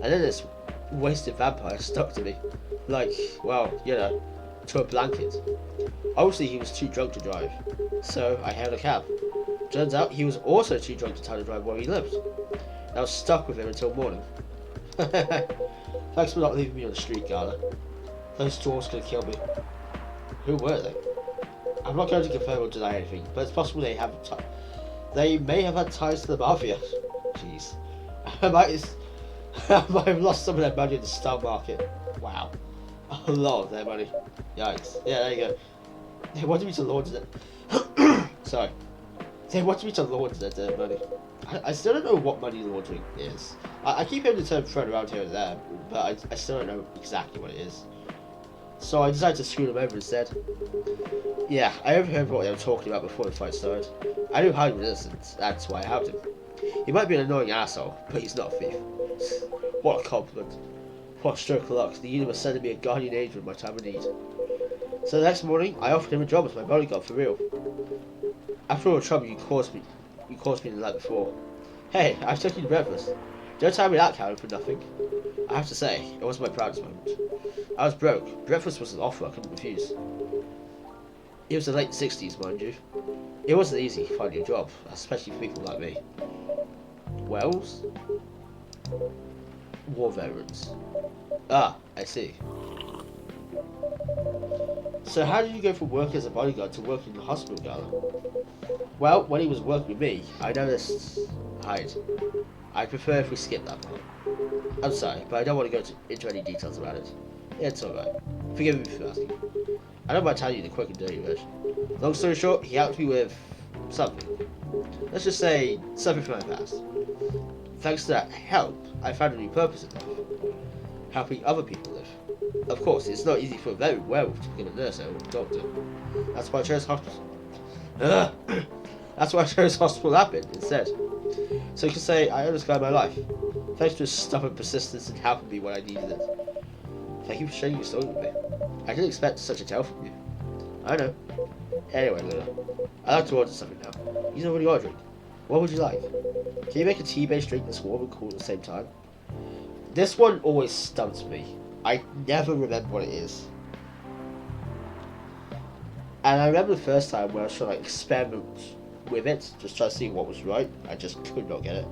And then this wasted vampire stuck to me. Like, well, you know, to a blanket. Obviously, he was too drunk to drive. So, I hailed a cab. Turns out, he was also too drunk to tell the driver where he lived. I was stuck with him until morning. Thanks for not leaving me on the street, Garner. Those dwarves could have killed me. Who were they? I'm not going to confirm or deny anything, but it's possible they may have had ties to the mafia. Jeez. I might have lost some of their money in the stock market. Wow. A lot of their money. Yikes. Yeah, there you go. They wanted me to launder it. Sorry. They wanted me to launder their money. I still don't know what money laundering is. I keep hearing the term thrown around here and there, but I still don't know exactly what it is. So I decided to screw them over instead. Yeah, I overheard what they were talking about before the fight started. I knew Hyde was innocent, that's why I helped him. He might be an annoying asshole, but he's not a thief. What a compliment. What a stroke of luck, the universe sending me a guardian angel in my time of need. So the next morning, I offered him a job as my bodyguard for real. After all the trouble you caused me the night before. Hey, I took you to breakfast. Don't tell me that counted for nothing. I have to say, it was my proudest moment. I was broke. Breakfast was an offer I couldn't refuse. It was the late 60s, mind you. It wasn't easy finding a job, especially for people like me. Wells? War veterans. Ah, I see. So how did you go from working as a bodyguard to working in the hospital gala? Well, when he was working with me, I noticed... Hide. I prefer if we skip that part. I'm sorry, but I don't want to go into any details about it. It's alright. Forgive me for asking. I don't mind telling you the quick and dirty version. Long story short, he helped me with... something. Let's just say, something from my past. Thanks to that help, I found a new purpose in life. Helping other people live. Of course, it's not easy for a very werewolf to become a nurse or a doctor. That's why I chose hospital. That's why I chose hospital admin instead. So you can say I understand my life. Thanks to his stubborn persistence in helping me when I needed it. Thank you for sharing your story with me. I didn't expect such a tale from you. I know. Anyway, Lunar, I'd like to order something now. He's already ordering. What would you like? Can you make a tea-based drink that's warm and cool at the same time? This one always stumps me. I never remember what it is. And I remember the first time when I was trying to like, experiment with it, just trying to see what was right. I just could not get it.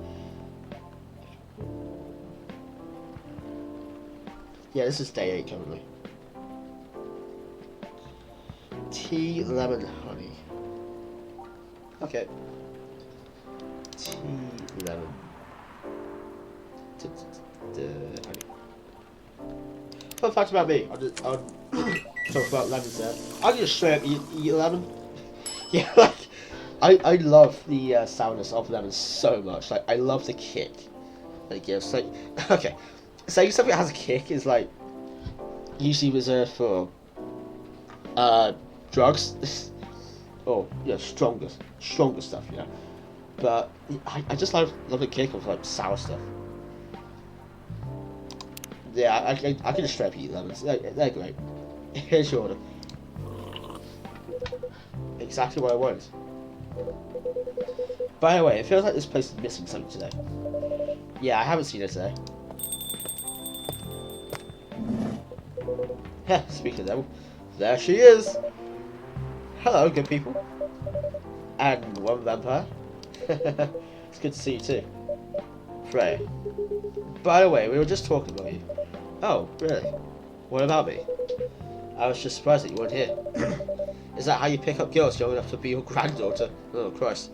Yeah, this is day 8 currently. Tea, lemon, honey. Okay. Tea, lemon. Honey. Fun fact about me, I'll talk about lemons there. I can just straight up eat a lemon. Yeah, like, I love the sourness of lemons so much. Like, I love the kick that it gives. Like, okay, saying something that has a kick is like usually reserved for drugs. Or yeah, stronger stuff, you know. But I just love the kick of like sour stuff. Yeah, I can just straight up eat lemons. They're great. Here's your order. Exactly what I wanted. By the way, it feels like this place is missing something today. Yeah, I haven't seen it today. Heh, speaking of them, there she is! Hello, good people. And one vampire. It's good to see you too. Frey. By the way, we were just talking about you. Oh, really? What about me? I was just surprised that you weren't here. Is that how you pick up girls young enough to be your granddaughter? Oh, Christ.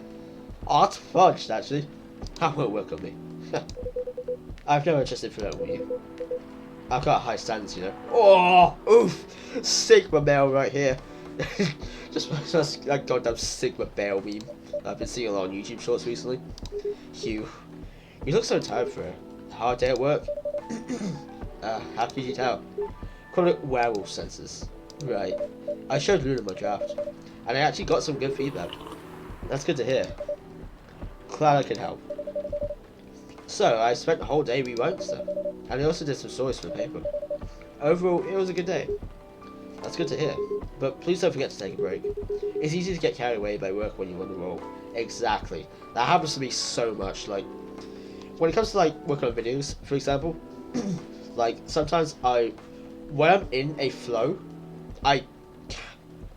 Art fudged, actually. That won't work on me. I've no interest in flirting with you. I've got high standards, you know. Oh, oof! Sigma male right here. just that goddamn Sigma male meme I've been seeing a lot on YouTube shorts recently. You look so tired for a hard day at work. How could you tell? Call it werewolf senses. Right. I showed Lunar my draft, and I actually got some good feedback. That's good to hear. Glad I could help. So, I spent the whole day rewriting stuff, and I also did some stories for the paper. Overall, it was a good day. That's good to hear, but please don't forget to take a break. It's easy to get carried away by work when you're on the roll. Exactly. That happens to me so much, like, when it comes to, like, working on videos, for example, like, sometimes when I'm in a flow, I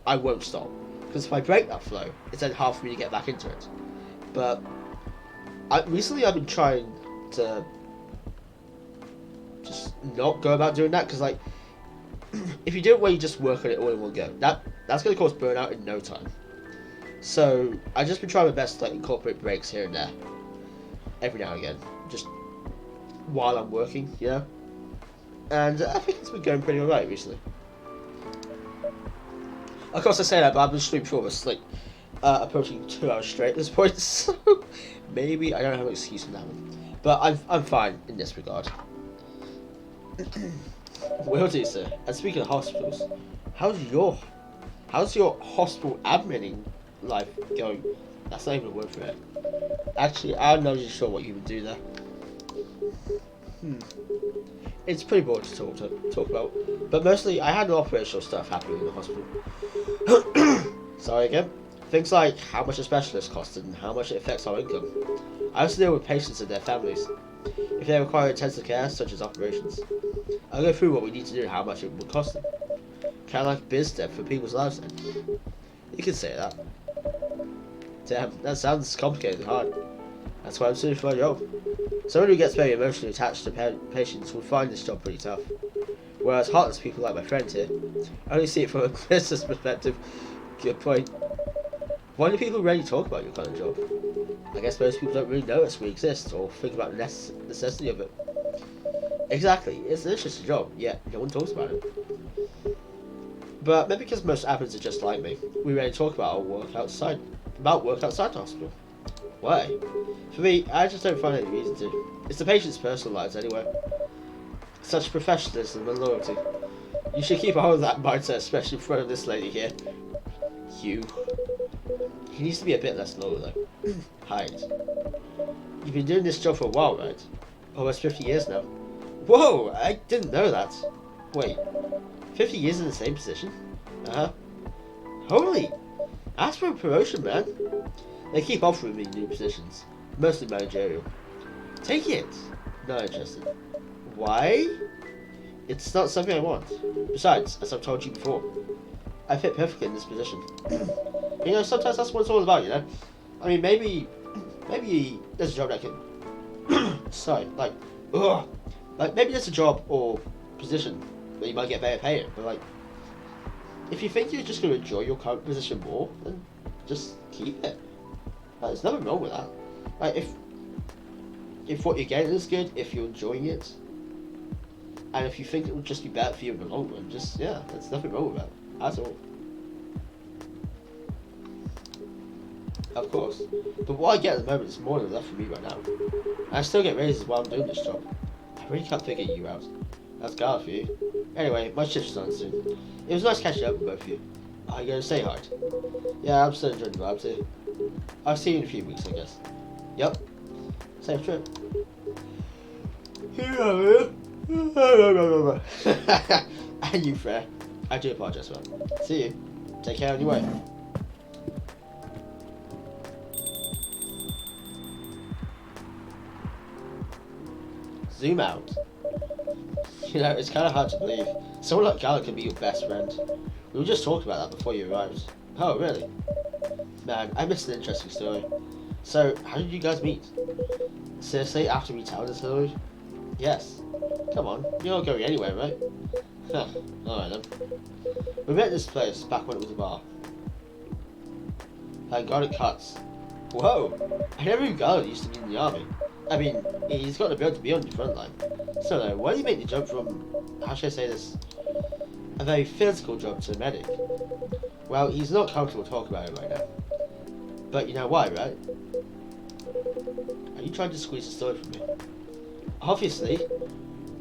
won't stop. Because if I break that flow, it's then hard for me to get back into it. But recently I've been trying to just not go about doing that, because like if you do it where you just work on it all in one go, that's going to cause burnout in no time. So I've just been trying my best to like incorporate breaks here and there, every now and again, just while I'm working, you know. And I think it's been going pretty alright recently. Of course I say that, but I've been streaming for almost like approaching 2 hours straight at this point, so maybe I don't have an excuse for that one. But I'm fine in this regard. VODyssey. And speaking of hospitals, how's your hospital adminning life going? That's not even a word for it. Actually, I'm not really sure what you would do there. It's pretty boring to talk about, but mostly I had operational stuff happening in the hospital. Sorry again. Things like how much a specialist costed and how much it affects our income. I also deal with patients and their families. If they require intensive care, such as operations, I'll go through what we need to do and how much it would cost them. Kind of like biz dev for people's lives then. You could say that. Damn, that sounds complicated and hard. That's why I'm suited for my job. Someone who gets very emotionally attached to patients will find this job pretty tough. Whereas heartless people like my friend here only see it from a business perspective. Good point. Why do people really talk about your kind of job? I guess most people don't really notice we exist or think about the necessity of it. Exactly, it's an interesting job, yet no one talks about it. But maybe because most admins are just like me, we rarely talk about our work outside the hospital. Why? For me, I just don't find any reason to. It's the patient's personal lives anyway. Such professionalism and loyalty. You should keep a hold of that mindset, especially in front of this lady here. Hugh. He needs to be a bit less loyal though. Hide. You've been doing this job for a while, right? Almost 50 years now. Whoa, I didn't know that. Wait, 50 years in the same position? Uh-huh. Holy, ask for a promotion, man. They keep offering me new positions, mostly managerial. Take it. Not interested. Why? It's not something I want. Besides, as I've told you before, I fit perfectly in this position. You know, sometimes that's what it's all about, you know? I mean, maybe there's a job that can... Sorry, like maybe there's a job or position that you might get better pay in, but like, if you think you're just going to enjoy your current position more, then just keep it. Like, there's nothing wrong with that. Like, if what you're getting is good, if you're enjoying it, and if you think it will just be better for you in the long run, just, yeah, there's nothing wrong with that at all. Of course. But what I get at the moment is more than enough for me right now. And I still get raises while I'm doing this job. I really can't figure you out. That's God for you. Anyway, my shift's on soon. It was nice catching up with both of you. Are you going to say hi? Yeah, I'm still enjoying the vibe too. I'll see you in a few weeks, I guess. Yep. Safe trip. And you, Freya. I do apologise for that. See you. Take care on your way. Zoom out. You know, it's kind of hard to believe. Someone like Gallagher can be your best friend. We were just talking about that before you arrived. Oh, really? Man, I missed an interesting story. So, how did you guys meet? Seriously, after we tell the story? Yes. Come on, you're not going anywhere, right? Huh, alright then. We met at this place back when it was a bar. I got it cuts. Whoa! I never knew Gallagher used to be in the army. I mean, he's got to be able to be on the front line. So though, why do you make the jump from, how should I say this, a very physical job to a medic? Well, he's not comfortable talking about it right now. But you know why, right? Are you trying to squeeze a story from me? Obviously,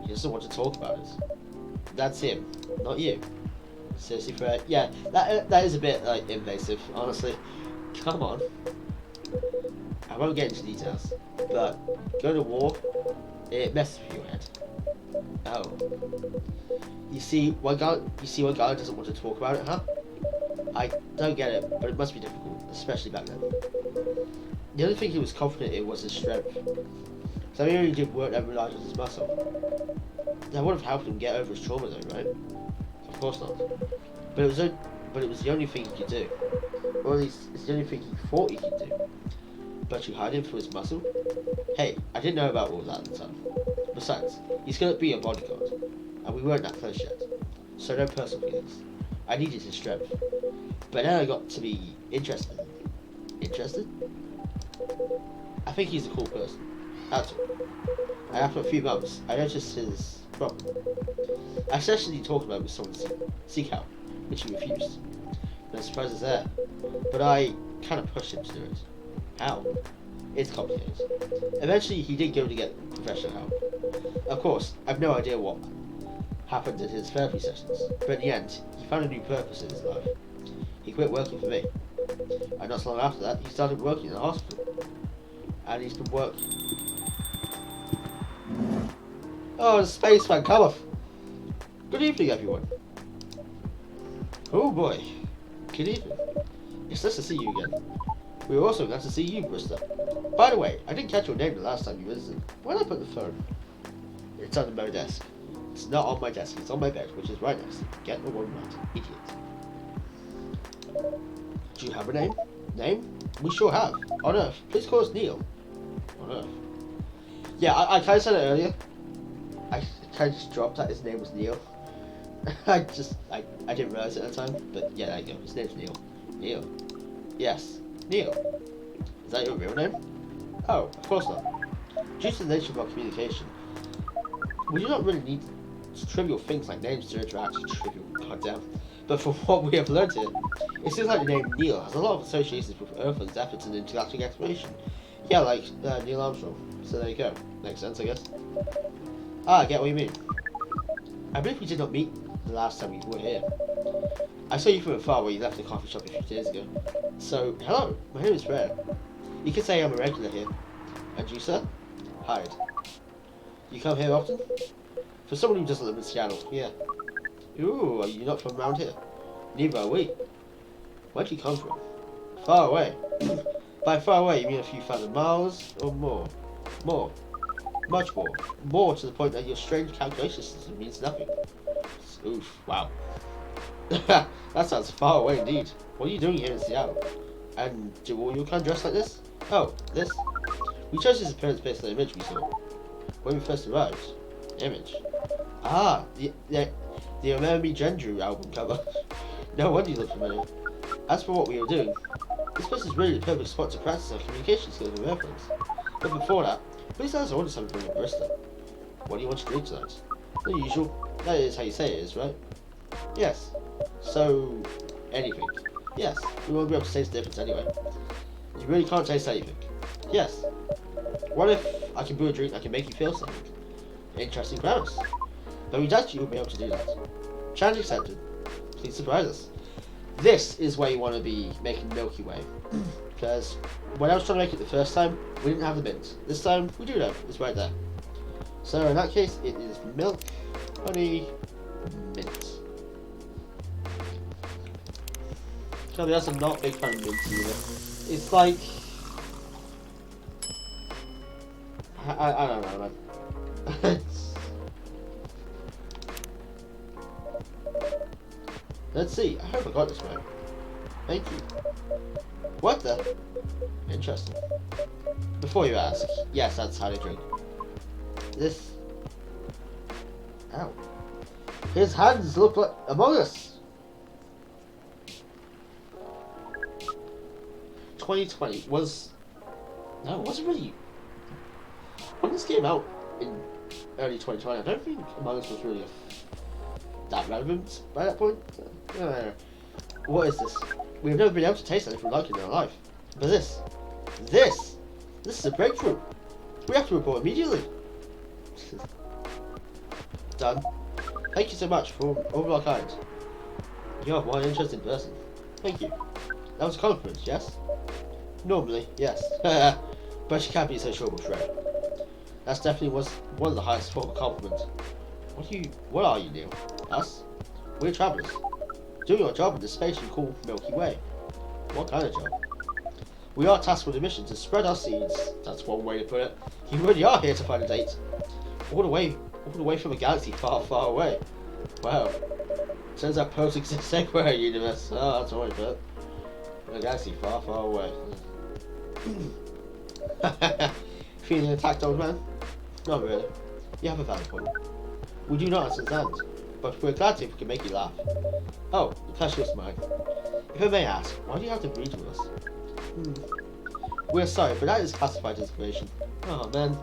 he doesn't want to talk about it. That's him, not you. Seriously, Fred? Yeah, that is a bit, like, invasive, honestly. Come on. I won't get into details, but going to war, it messes with your head. Oh. You see why God doesn't want to talk about it, huh? I don't get it, but it must be difficult, especially back then. The only thing he was confident in was his strength. So he only did work that relied on his muscle. That would have helped him get over his trauma though, right? Of course not. But it was the only thing he could do. Or at least, it's the only thing he thought he could do. But you hired him for his muscle? Hey, I didn't know about all that at the time. Besides, he's gonna be a bodyguard, and we weren't that close yet. So no personal feelings. I needed his strength. But then I got to be interested. Interested? I think he's a cool person. That's all. And after a few months, I noticed his problem. I suggested he talked about it with someone to seek help, which he refused. No surprises there. But I kind of pushed him to do it. How? It's complicated. Eventually, he did go to get professional help. Of course, I've no idea what happened at his therapy sessions, but in the end, he found a new purpose in his life. He quit working for me. And not so long after that, he started working in a hospital. And he's been working. Oh, the spaceman, come off! Good evening, everyone. Oh boy. Good evening. It's nice to see you again. We were also glad to see you, Brista. By the way, I didn't catch your name the last time you visited. Where did I put the phone? It's under my desk. It's not on my desk, it's on my bed, which is right next to me. Get the one right, idiot. Do you have a name? Name? We sure have. On Earth. Please call us Neil. On Earth. Yeah, I kind of said it earlier. I kind of just dropped that his name was Neil. I didn't realize it at the time, but yeah, there you go. His name's Neil. Neil. Yes, Neil. Is that your real name? Oh, of course not. Due to the nature of our communication, we do not really need trivial things like names to interact. Trivial, goddamn. But from what we have learned here, it seems like the name Neil has a lot of associations with Earth's efforts in intergalactic exploration. Yeah, like Neil Armstrong. So there you go. Makes sense, I guess. Ah, I get what you mean. I believe we did not meet the last time we were here. I saw you from afar where you left the coffee shop a few days ago. So, hello, my name is Fred. You can say I'm a regular here. And you, sir? Hyde. You come here often? For someone who doesn't live in Seattle, yeah. Ooh, are you not from around here? Neither are we. Where do you come from? Far away. By far away, you mean a few thousand miles or more? More. Much more. More to the point that your strange calculation system means nothing. Oof, wow. That sounds far away indeed. What are you doing here in Seattle? And do all your kind dress like this? Oh, this? We chose this appearance based on the image we saw when we first arrived. Image. Ah, the Remember Me Gendrew album cover. No wonder you look familiar. As for what we were doing, this place is really the perfect spot to practice our communication skills with airplanes. But before that, please tell us order something from your barista. What do you want to drink tonight? The usual. That is how you say it is, right? Yes. So, anything. Yes, we won't be able to taste the difference anyway. You really can't taste anything. Yes. What if I can brew a drink that can make you feel something? Interesting premise. But we doubt you will be able to do that. Challenge accepted. Please surprise us. This is where you want to be making Milky Way. Because when I was trying to make it the first time, we didn't have the mint. This time, we do know. It's right there. So in that case, it is milk, honey, mint. To be honest, I'm not a big fan of mint either. It's like... I don't know, man. Let's see. I hope I got this right. Thank you. What the? Interesting. Before you ask, yes, that's how they drink. This... Ow. His hands look like Among Us. 2020 was... No, it wasn't really... When this came out in early 2020, I don't think Among Us was really that relevant by that point. What is this? We've never been able to taste anything like it in our life. But this is a breakthrough. We have to report immediately. Done. Thank you so much for all our kind. You're one interesting person. Thank you. That was a compliment, yes? Normally, yes. But you can't be so sure with Fred. That's definitely was one of the highest form of compliment. What are you, Neil? Us? We're travelers. Doing our job in the space you call Milky Way. What kind of job? We are tasked with a mission to spread our seeds. That's one way to put it. You really are here to find a date. All the way from a galaxy far, far away. Wow. Turns out posts exist everywhere in the universe. Oh, that's all I put. A galaxy far, far away. Feeling attacked, old man? Not really. You have a valid point. We do not understand, but we're glad if we can make you laugh. Oh, the pleasure is mine. If I may ask, why do you have to breed with us? We're sorry, but that is classified information. Oh man.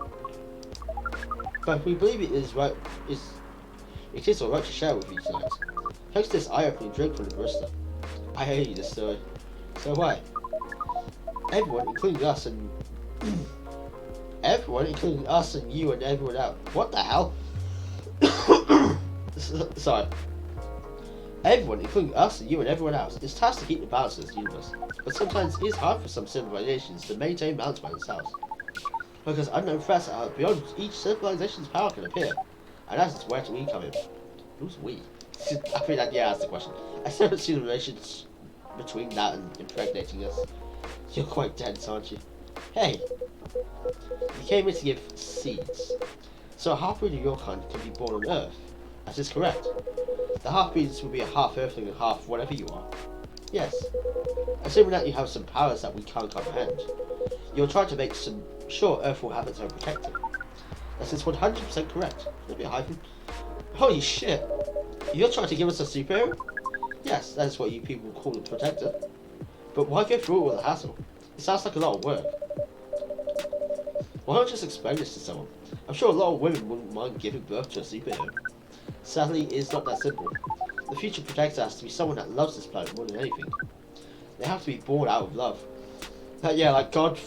But we believe it is right. It is alright to share with you tonight. Thanks to this eye-opening drink from the barista. I hate you this story. So why? Everyone, including us and everyone, including us and you and everyone else. What the hell? Sorry. Everyone, including us and you and everyone else, is tasked to keep the balance in this universe. But sometimes it is hard for some civilizations to maintain balance by themselves. Because unknown threats are beyond each civilization's power can appear. And that is where do we come in? Who's we? I think that, yeah, that's the question. I still haven't seen the relations between that and impregnating us. You're quite dense, aren't you? Hey! You came in to give seeds. So a half-breed of your kind can be born on Earth. That is correct. The half-breeds will be a half-Earthling and half whatever you are. Yes. Assuming that you have some powers that we can't comprehend. You'll try to make sure Earth will have its own protector. That is 100% correct. Maybe a hyphen. Holy shit! You're trying to give us a superhero? Yes, that is what you people call a protector. But why go through it with a hassle? It sounds like a lot of work. Why not just explain this to someone? I'm sure a lot of women wouldn't mind giving birth to a superhero. Sadly, it's not that simple. The future protector has to be someone that loves this planet more than anything. They have to be born out of love. Yeah, like God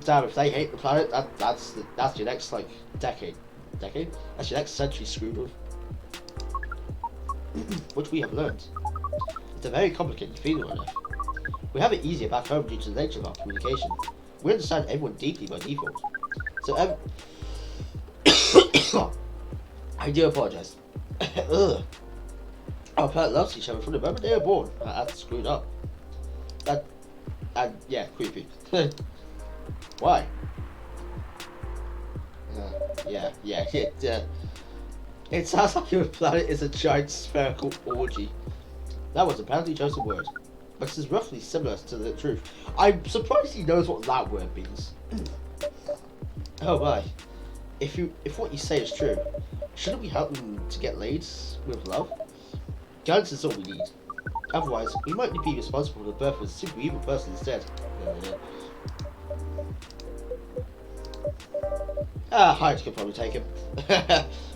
damn, if they hate the planet, that's your next like decade. That's your next century screwed with. Which we have learned. It's a very complicated feeling on Earth. We have it easier back home due to the nature of our communication. We understand everyone deeply by default. So I do apologize. Our planet loves each other from the moment they were born. That's screwed up. Yeah, creepy. Why? It sounds like your planet is a giant spherical orgy. That was apparently just a word, but it is roughly similar to the truth. I'm surprised he knows what that word means. Oh my. If what you say is true, shouldn't we help them to get laid with love? Guidance is all we need. Otherwise, we might be responsible for the birth of a super evil person instead. Hyde could probably take him.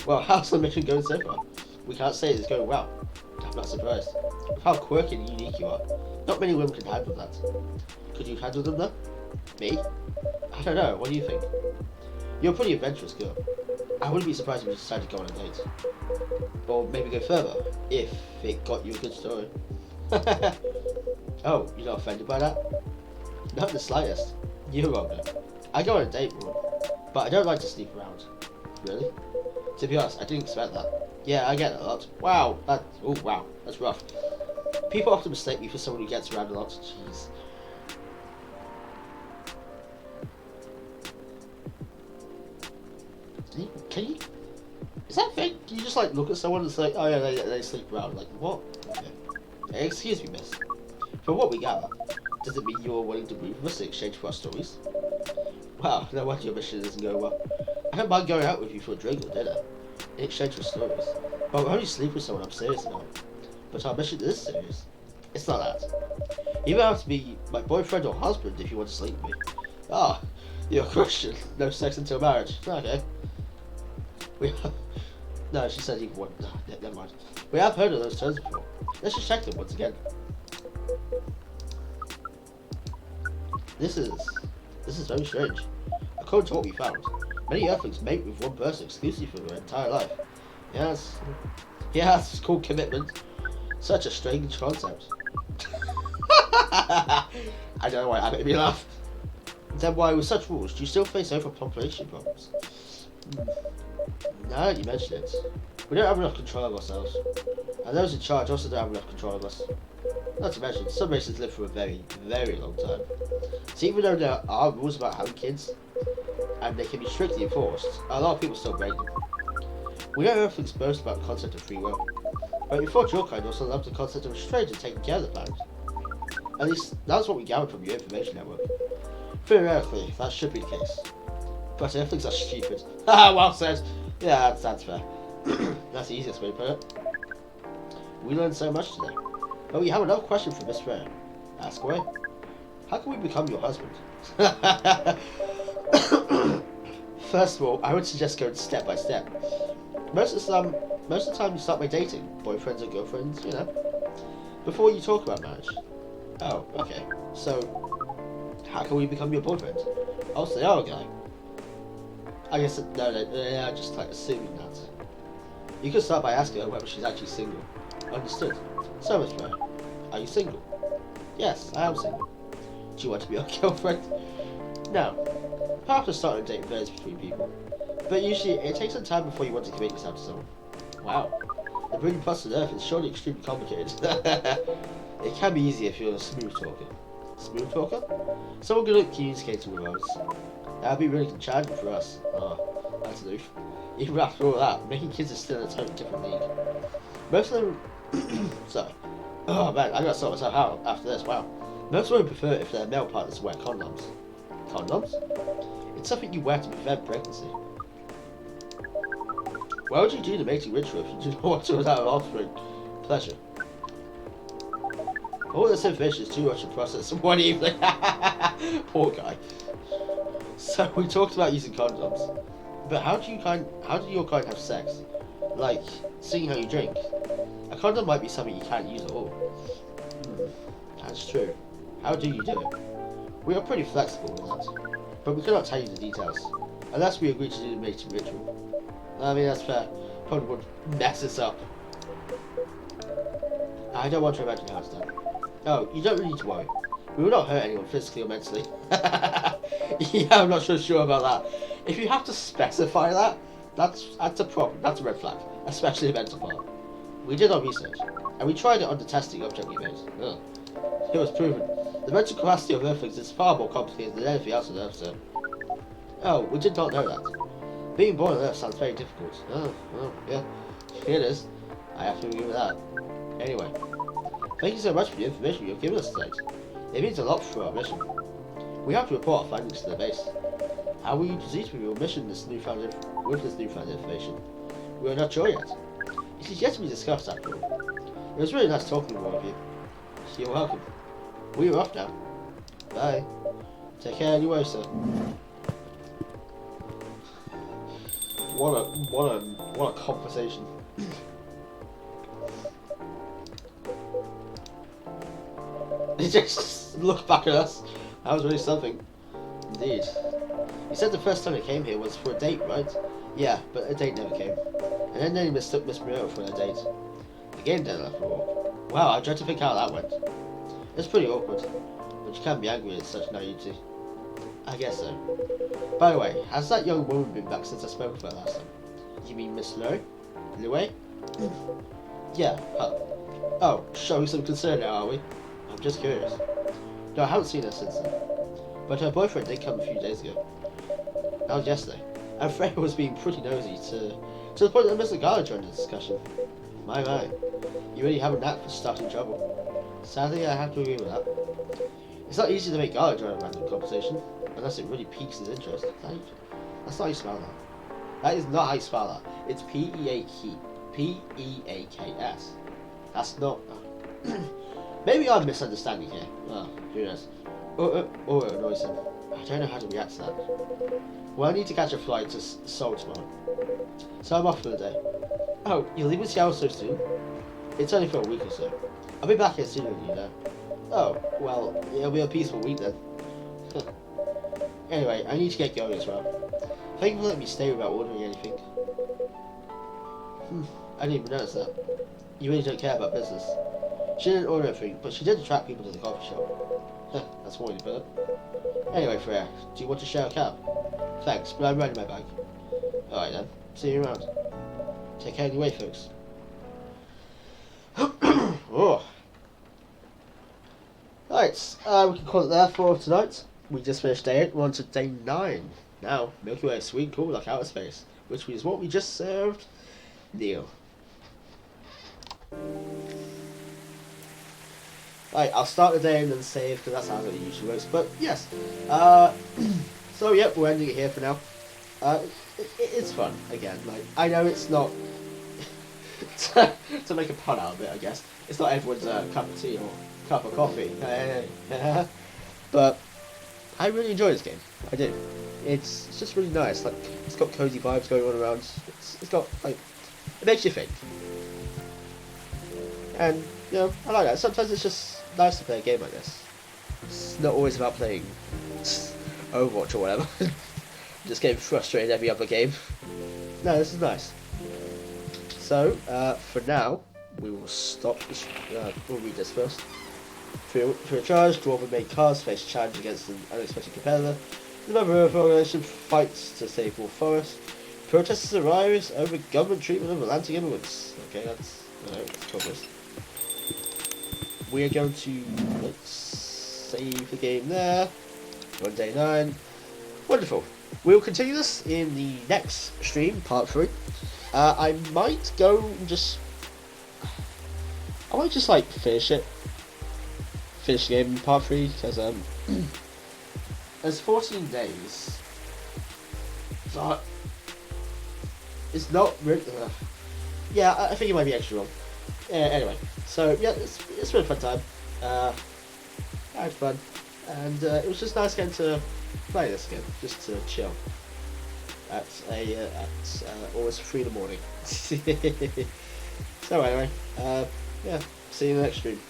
Well, how's the mission going so far? We can't say it's going well. I'm not surprised. With how quirky and unique you are, not many women can handle that. Could you handle them though? Me? I don't know, what do you think? You're a pretty adventurous girl. I wouldn't be surprised if you decided to go on a date. Or maybe go further, if it got you a good story. Oh, you're not offended by that? Not the slightest. You're wrong though. I go on a date with them, but I don't like to sleep around. Really? To be honest, I didn't expect that. Yeah, I get that a lot. Wow, that's rough. People often mistake me for someone who gets around a lot. Jeez. Can you? Is that thing? Can you just like look at someone and say, oh yeah, they sleep around? Like, what? Okay. Excuse me, miss. From what we gather, does it mean you're willing to move with us in exchange for our stories? Wow, no wonder your mission isn't going well. I don't mind going out with you for a drink or dinner, in exchange for stories. But I'll only sleep with someone I'm serious about. But our mission is serious. It's not that. You don't have to be my boyfriend or husband if you want to sleep with me. Ah, you're a Christian. No sex until marriage. Okay. No, she said even one. No, never mind. We have heard of those terms before. Let's just check them once again. This is very strange. According to what we found, many Earthlings mate with one person exclusively for their entire life. Yes, it's called commitment. Such a strange concept. I don't know why that made me laugh. Then why, with such rules, do you still face overpopulation problems? Now that you mention it, we don't have enough control of ourselves, and those in charge also don't have enough control of us. Not to mention, some races live for a very, very long time. So even though there are rules about having kids, and they can be strictly enforced, a lot of people still break them. We know everything's boast about the concept of free will, but we thought your kind also loved the concept of a stranger taking care of the planet. At least, that's what we gathered from your information network. Theoretically, that should be the case. But Earthlings are stupid. Haha, well said! Yeah, that's fair. That's the easiest way to put it. We learned so much today. But we have another question from Miss Freya. Ask away. How can we become your husband? First of all, I would suggest going step by step. Most of the time you start by dating, boyfriends or girlfriends, you know, before you talk about marriage. Oh, okay. So, how can we become your boyfriend? I'll say, oh, okay. I guess, no, just like assuming that. You could start by asking her whether she's actually single. Understood. So, Miss Freya, are you single? Yes, I am single. Do you want to be our girlfriend? No. Perhaps a starting date varies between people, but usually it takes some time before you want to commit yourself to someone. Wow. The breeding process on Earth is surely extremely complicated. It can be easy if you're a smooth talker. Smooth talker? Someone good at communicating with others. That would be really challenging for us. Oh, that's aloof. Even after all that, making kids is still a totally different league. Most of them... Sorry. Oh man, I gotta sort myself out after this, wow. Most women prefer it if their male partners wear condoms. Condoms? It's something you wear to prevent pregnancy. Why would you do the mating ritual if you do not want to without offspring? Pleasure. All this information is too much to process in one evening. Poor guy. So we talked about using condoms, but how do your kind have sex? Like, seeing how you drink. A condom might be something you can't use at all. That's true. How do you do it? We are pretty flexible with that, but we cannot tell you the details, unless we agree to do the mating ritual. I mean, that's fair. Probably would mess us up. I don't want to imagine how it's done. Oh, you don't really need to worry. We will not hurt anyone physically or mentally. Yeah, I'm not so sure about that. If you have to specify that, that's a problem. That's a red flag, especially the mental part. We did our research, and we tried it on the testing object we made. It was proven. The mental capacity of Earthlings is far more complicated than anything else on Earth, sir. Oh, we did not know that. Being born on Earth sounds very difficult. Oh, yeah. It is. I have to agree with that. Anyway, thank you so much for the information you've given us tonight. It means a lot for our mission. We have to report our findings to the base. How will you proceed with your mission with this newfound information? We are not sure yet. It is yet to be discussed after all. It was really nice talking with all of you. You're welcome. We are off now. Bye. Take care anyway, sir. What a conversation. They just look back at us. That was really something. Indeed. You said the first time I came here was for a date, right? Yeah, but a date never came. And then they mistook Miss Muriel for a date. Again, then after all. Wow, I tried to think how that went. It's pretty awkward, but you can't be angry at such naivety. I guess so. By the way, has that young woman been back since I spoke with her last time? You mean Miss Lowe? Louis? Yeah, her. Oh, showing some concern now, are we? I'm just curious. No, I haven't seen her since then. But her boyfriend did come a few days ago. That was yesterday. And Freya was being pretty nosy to the point that Mr. Garland joined the discussion. My. You really have a knack for starting trouble. Sadly, I have to agree with that. It's not easy to make Garland join a random conversation, unless it really piques his interest. That's not how you spell that. That is not how you spell that. It's P-E-A-K-S. That's not... Maybe I'm misunderstanding here. Oh, who knows. Or it annoys him. I don't know how to react to that. Well, I need to catch a flight to Seoul tomorrow. So I'm off for the day. Oh, you're leaving Seattle so soon? It's only for a week or so. I'll be back here sooner than you know. Oh, well, it'll be a peaceful week then. Anyway, I need to get going as well. Thank you for letting me stay without ordering anything. I didn't even notice that. You really don't care about business. She didn't order anything, but she did attract people to the coffee shop. That's one way to put it. Anyway, Freya, do you want to share a cab? Thanks, but I'm riding my bike. Alright then, see you around. Take care anyway, folks. Oh. Right, we can call it there for tonight. We just finished day 8, we're on to day 9. Now, Milky Way is sweet and cool like outer space, which is what we just served Neil. Right, I'll start the day and then save, because that's how it usually works, but yes. So, yep, we're ending it here for now. It's fun, again, like, I know it's not, to make a pun out of it, I guess, it's not everyone's cup of tea or cup of coffee, but I really enjoy this game, I do. It's just really nice, like, it's got cozy vibes going on around, it's got, like, it makes you think. And, you know, I like that. Sometimes it's just nice to play a game like this. It's not always about playing Overwatch or whatever. Just getting frustrated every other game. No, this is nice. So, for now, we will stop this. We'll read this first. For a charge, Dwarven made cars face challenge against an unexpected competitor. The member of the organization fights to save all forest. Protesters arise over government treatment of Atlantic immigrants. Okay, that's progress. We are going to, let's save the game there. We're on day 9. Wonderful. We'll continue this in the next stream, part 3. I might go and just, like finish the game in part 3, because there's 14 days. So It's not really. Yeah, I think it might be extra long. Yeah, anyway, so yeah, it's been a fun time. I had fun, and it was just nice getting to play this again, just to chill at almost 3 in the morning. So anyway, yeah, see you in the next stream.